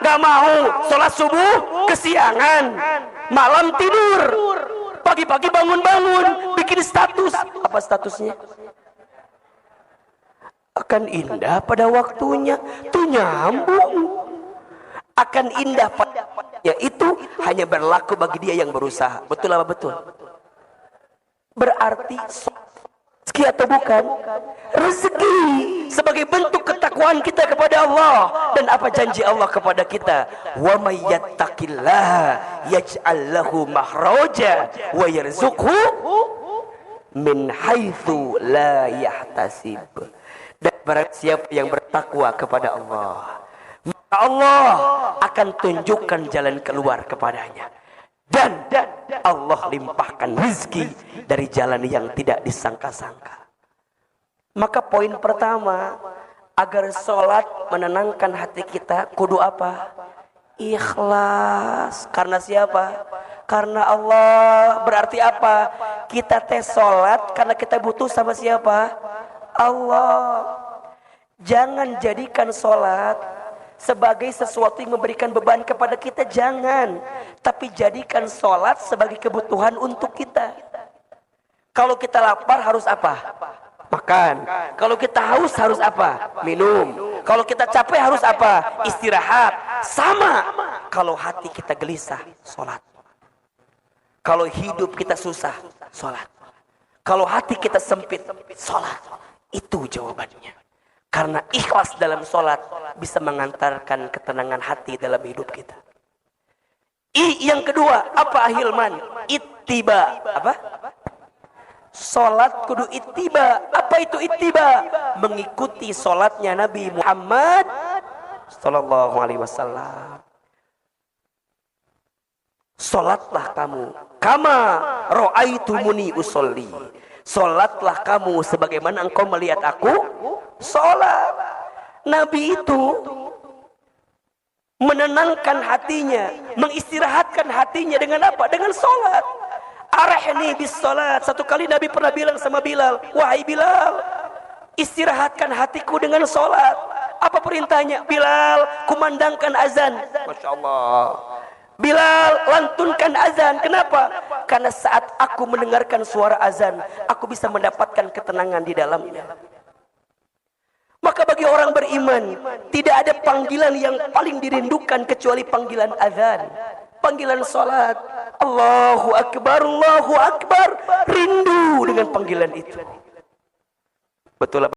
gak mau, sholat subuh kesiangan, malam tidur, pagi-pagi bangun-bangun bikin status. Apa statusnya? Akan indah pada waktunya. Tuh nyambung. Akan indah pada itu hanya berlaku bagi dia yang berusaha. Betul apa betul? Berarti rezeki atau bukan? Rezeki sebagai bentuk ketakwaan kita kepada Allah. Dan apa janji Allah kepada kita? Wa may yattaqillaha yaj'al lahu makhraja wa yarzuqhu min haitsu la yahtasib. Dan barang siapa yang bertakwa kepada Allah, maka Allah akan tunjukkan jalan keluar kepadanya. Dan Allah limpahkan rezeki dari jalan yang tidak disangka-sangka. Maka poin pertama, agar sholat menenangkan hati kita, kudu apa? Ikhlas. Karena siapa? Karena Allah. Berarti apa? Kita tes sholat karena kita butuh sama siapa? Allah. Jangan jadikan sholat sebagai sesuatu yang memberikan beban kepada kita, jangan. Tapi jadikan sholat sebagai kebutuhan untuk kita. Kalau kita lapar harus apa? Makan. Kalau kita haus harus apa? Minum. Kalau kita capek harus apa? Istirahat. Sama. Kalau hati kita gelisah, sholat. Kalau hidup kita susah, sholat. Kalau hati kita sempit, sholat. Itu jawabannya. Karena ikhlas dalam sholat bisa mengantarkan ketenangan hati dalam hidup kita. Yang kedua, apa ahilman? Ittiba. Apa? Salat kudu ittiba. Apa itu ittiba? Mengikuti salatnya Nabi Muhammad sallallahu alaihi wasallam. Salatlah kamu kama ra'aitumuni usolli. Salatlah kamu sebagaimana engkau melihat aku salat. Nabi itu menenangkan hatinya, mengistirahatkan hatinya dengan apa? Dengan salat. Arahni bis salat. Satu kali Nabi pernah bilang sama Bilal, wahai Bilal, istirahatkan hatiku dengan salat. Apa perintahnya? Bilal, kumandangkan azan. Masya Allah. Bilal, lantunkan azan. Kenapa? Karena saat aku mendengarkan suara azan, aku bisa mendapatkan ketenangan di dalamnya. Maka bagi orang beriman, tidak ada panggilan yang paling dirindukan kecuali panggilan azan, panggilan salat. Allahu Akbar, Allahu Akbar. Rindu dengan panggilan itu. Betul.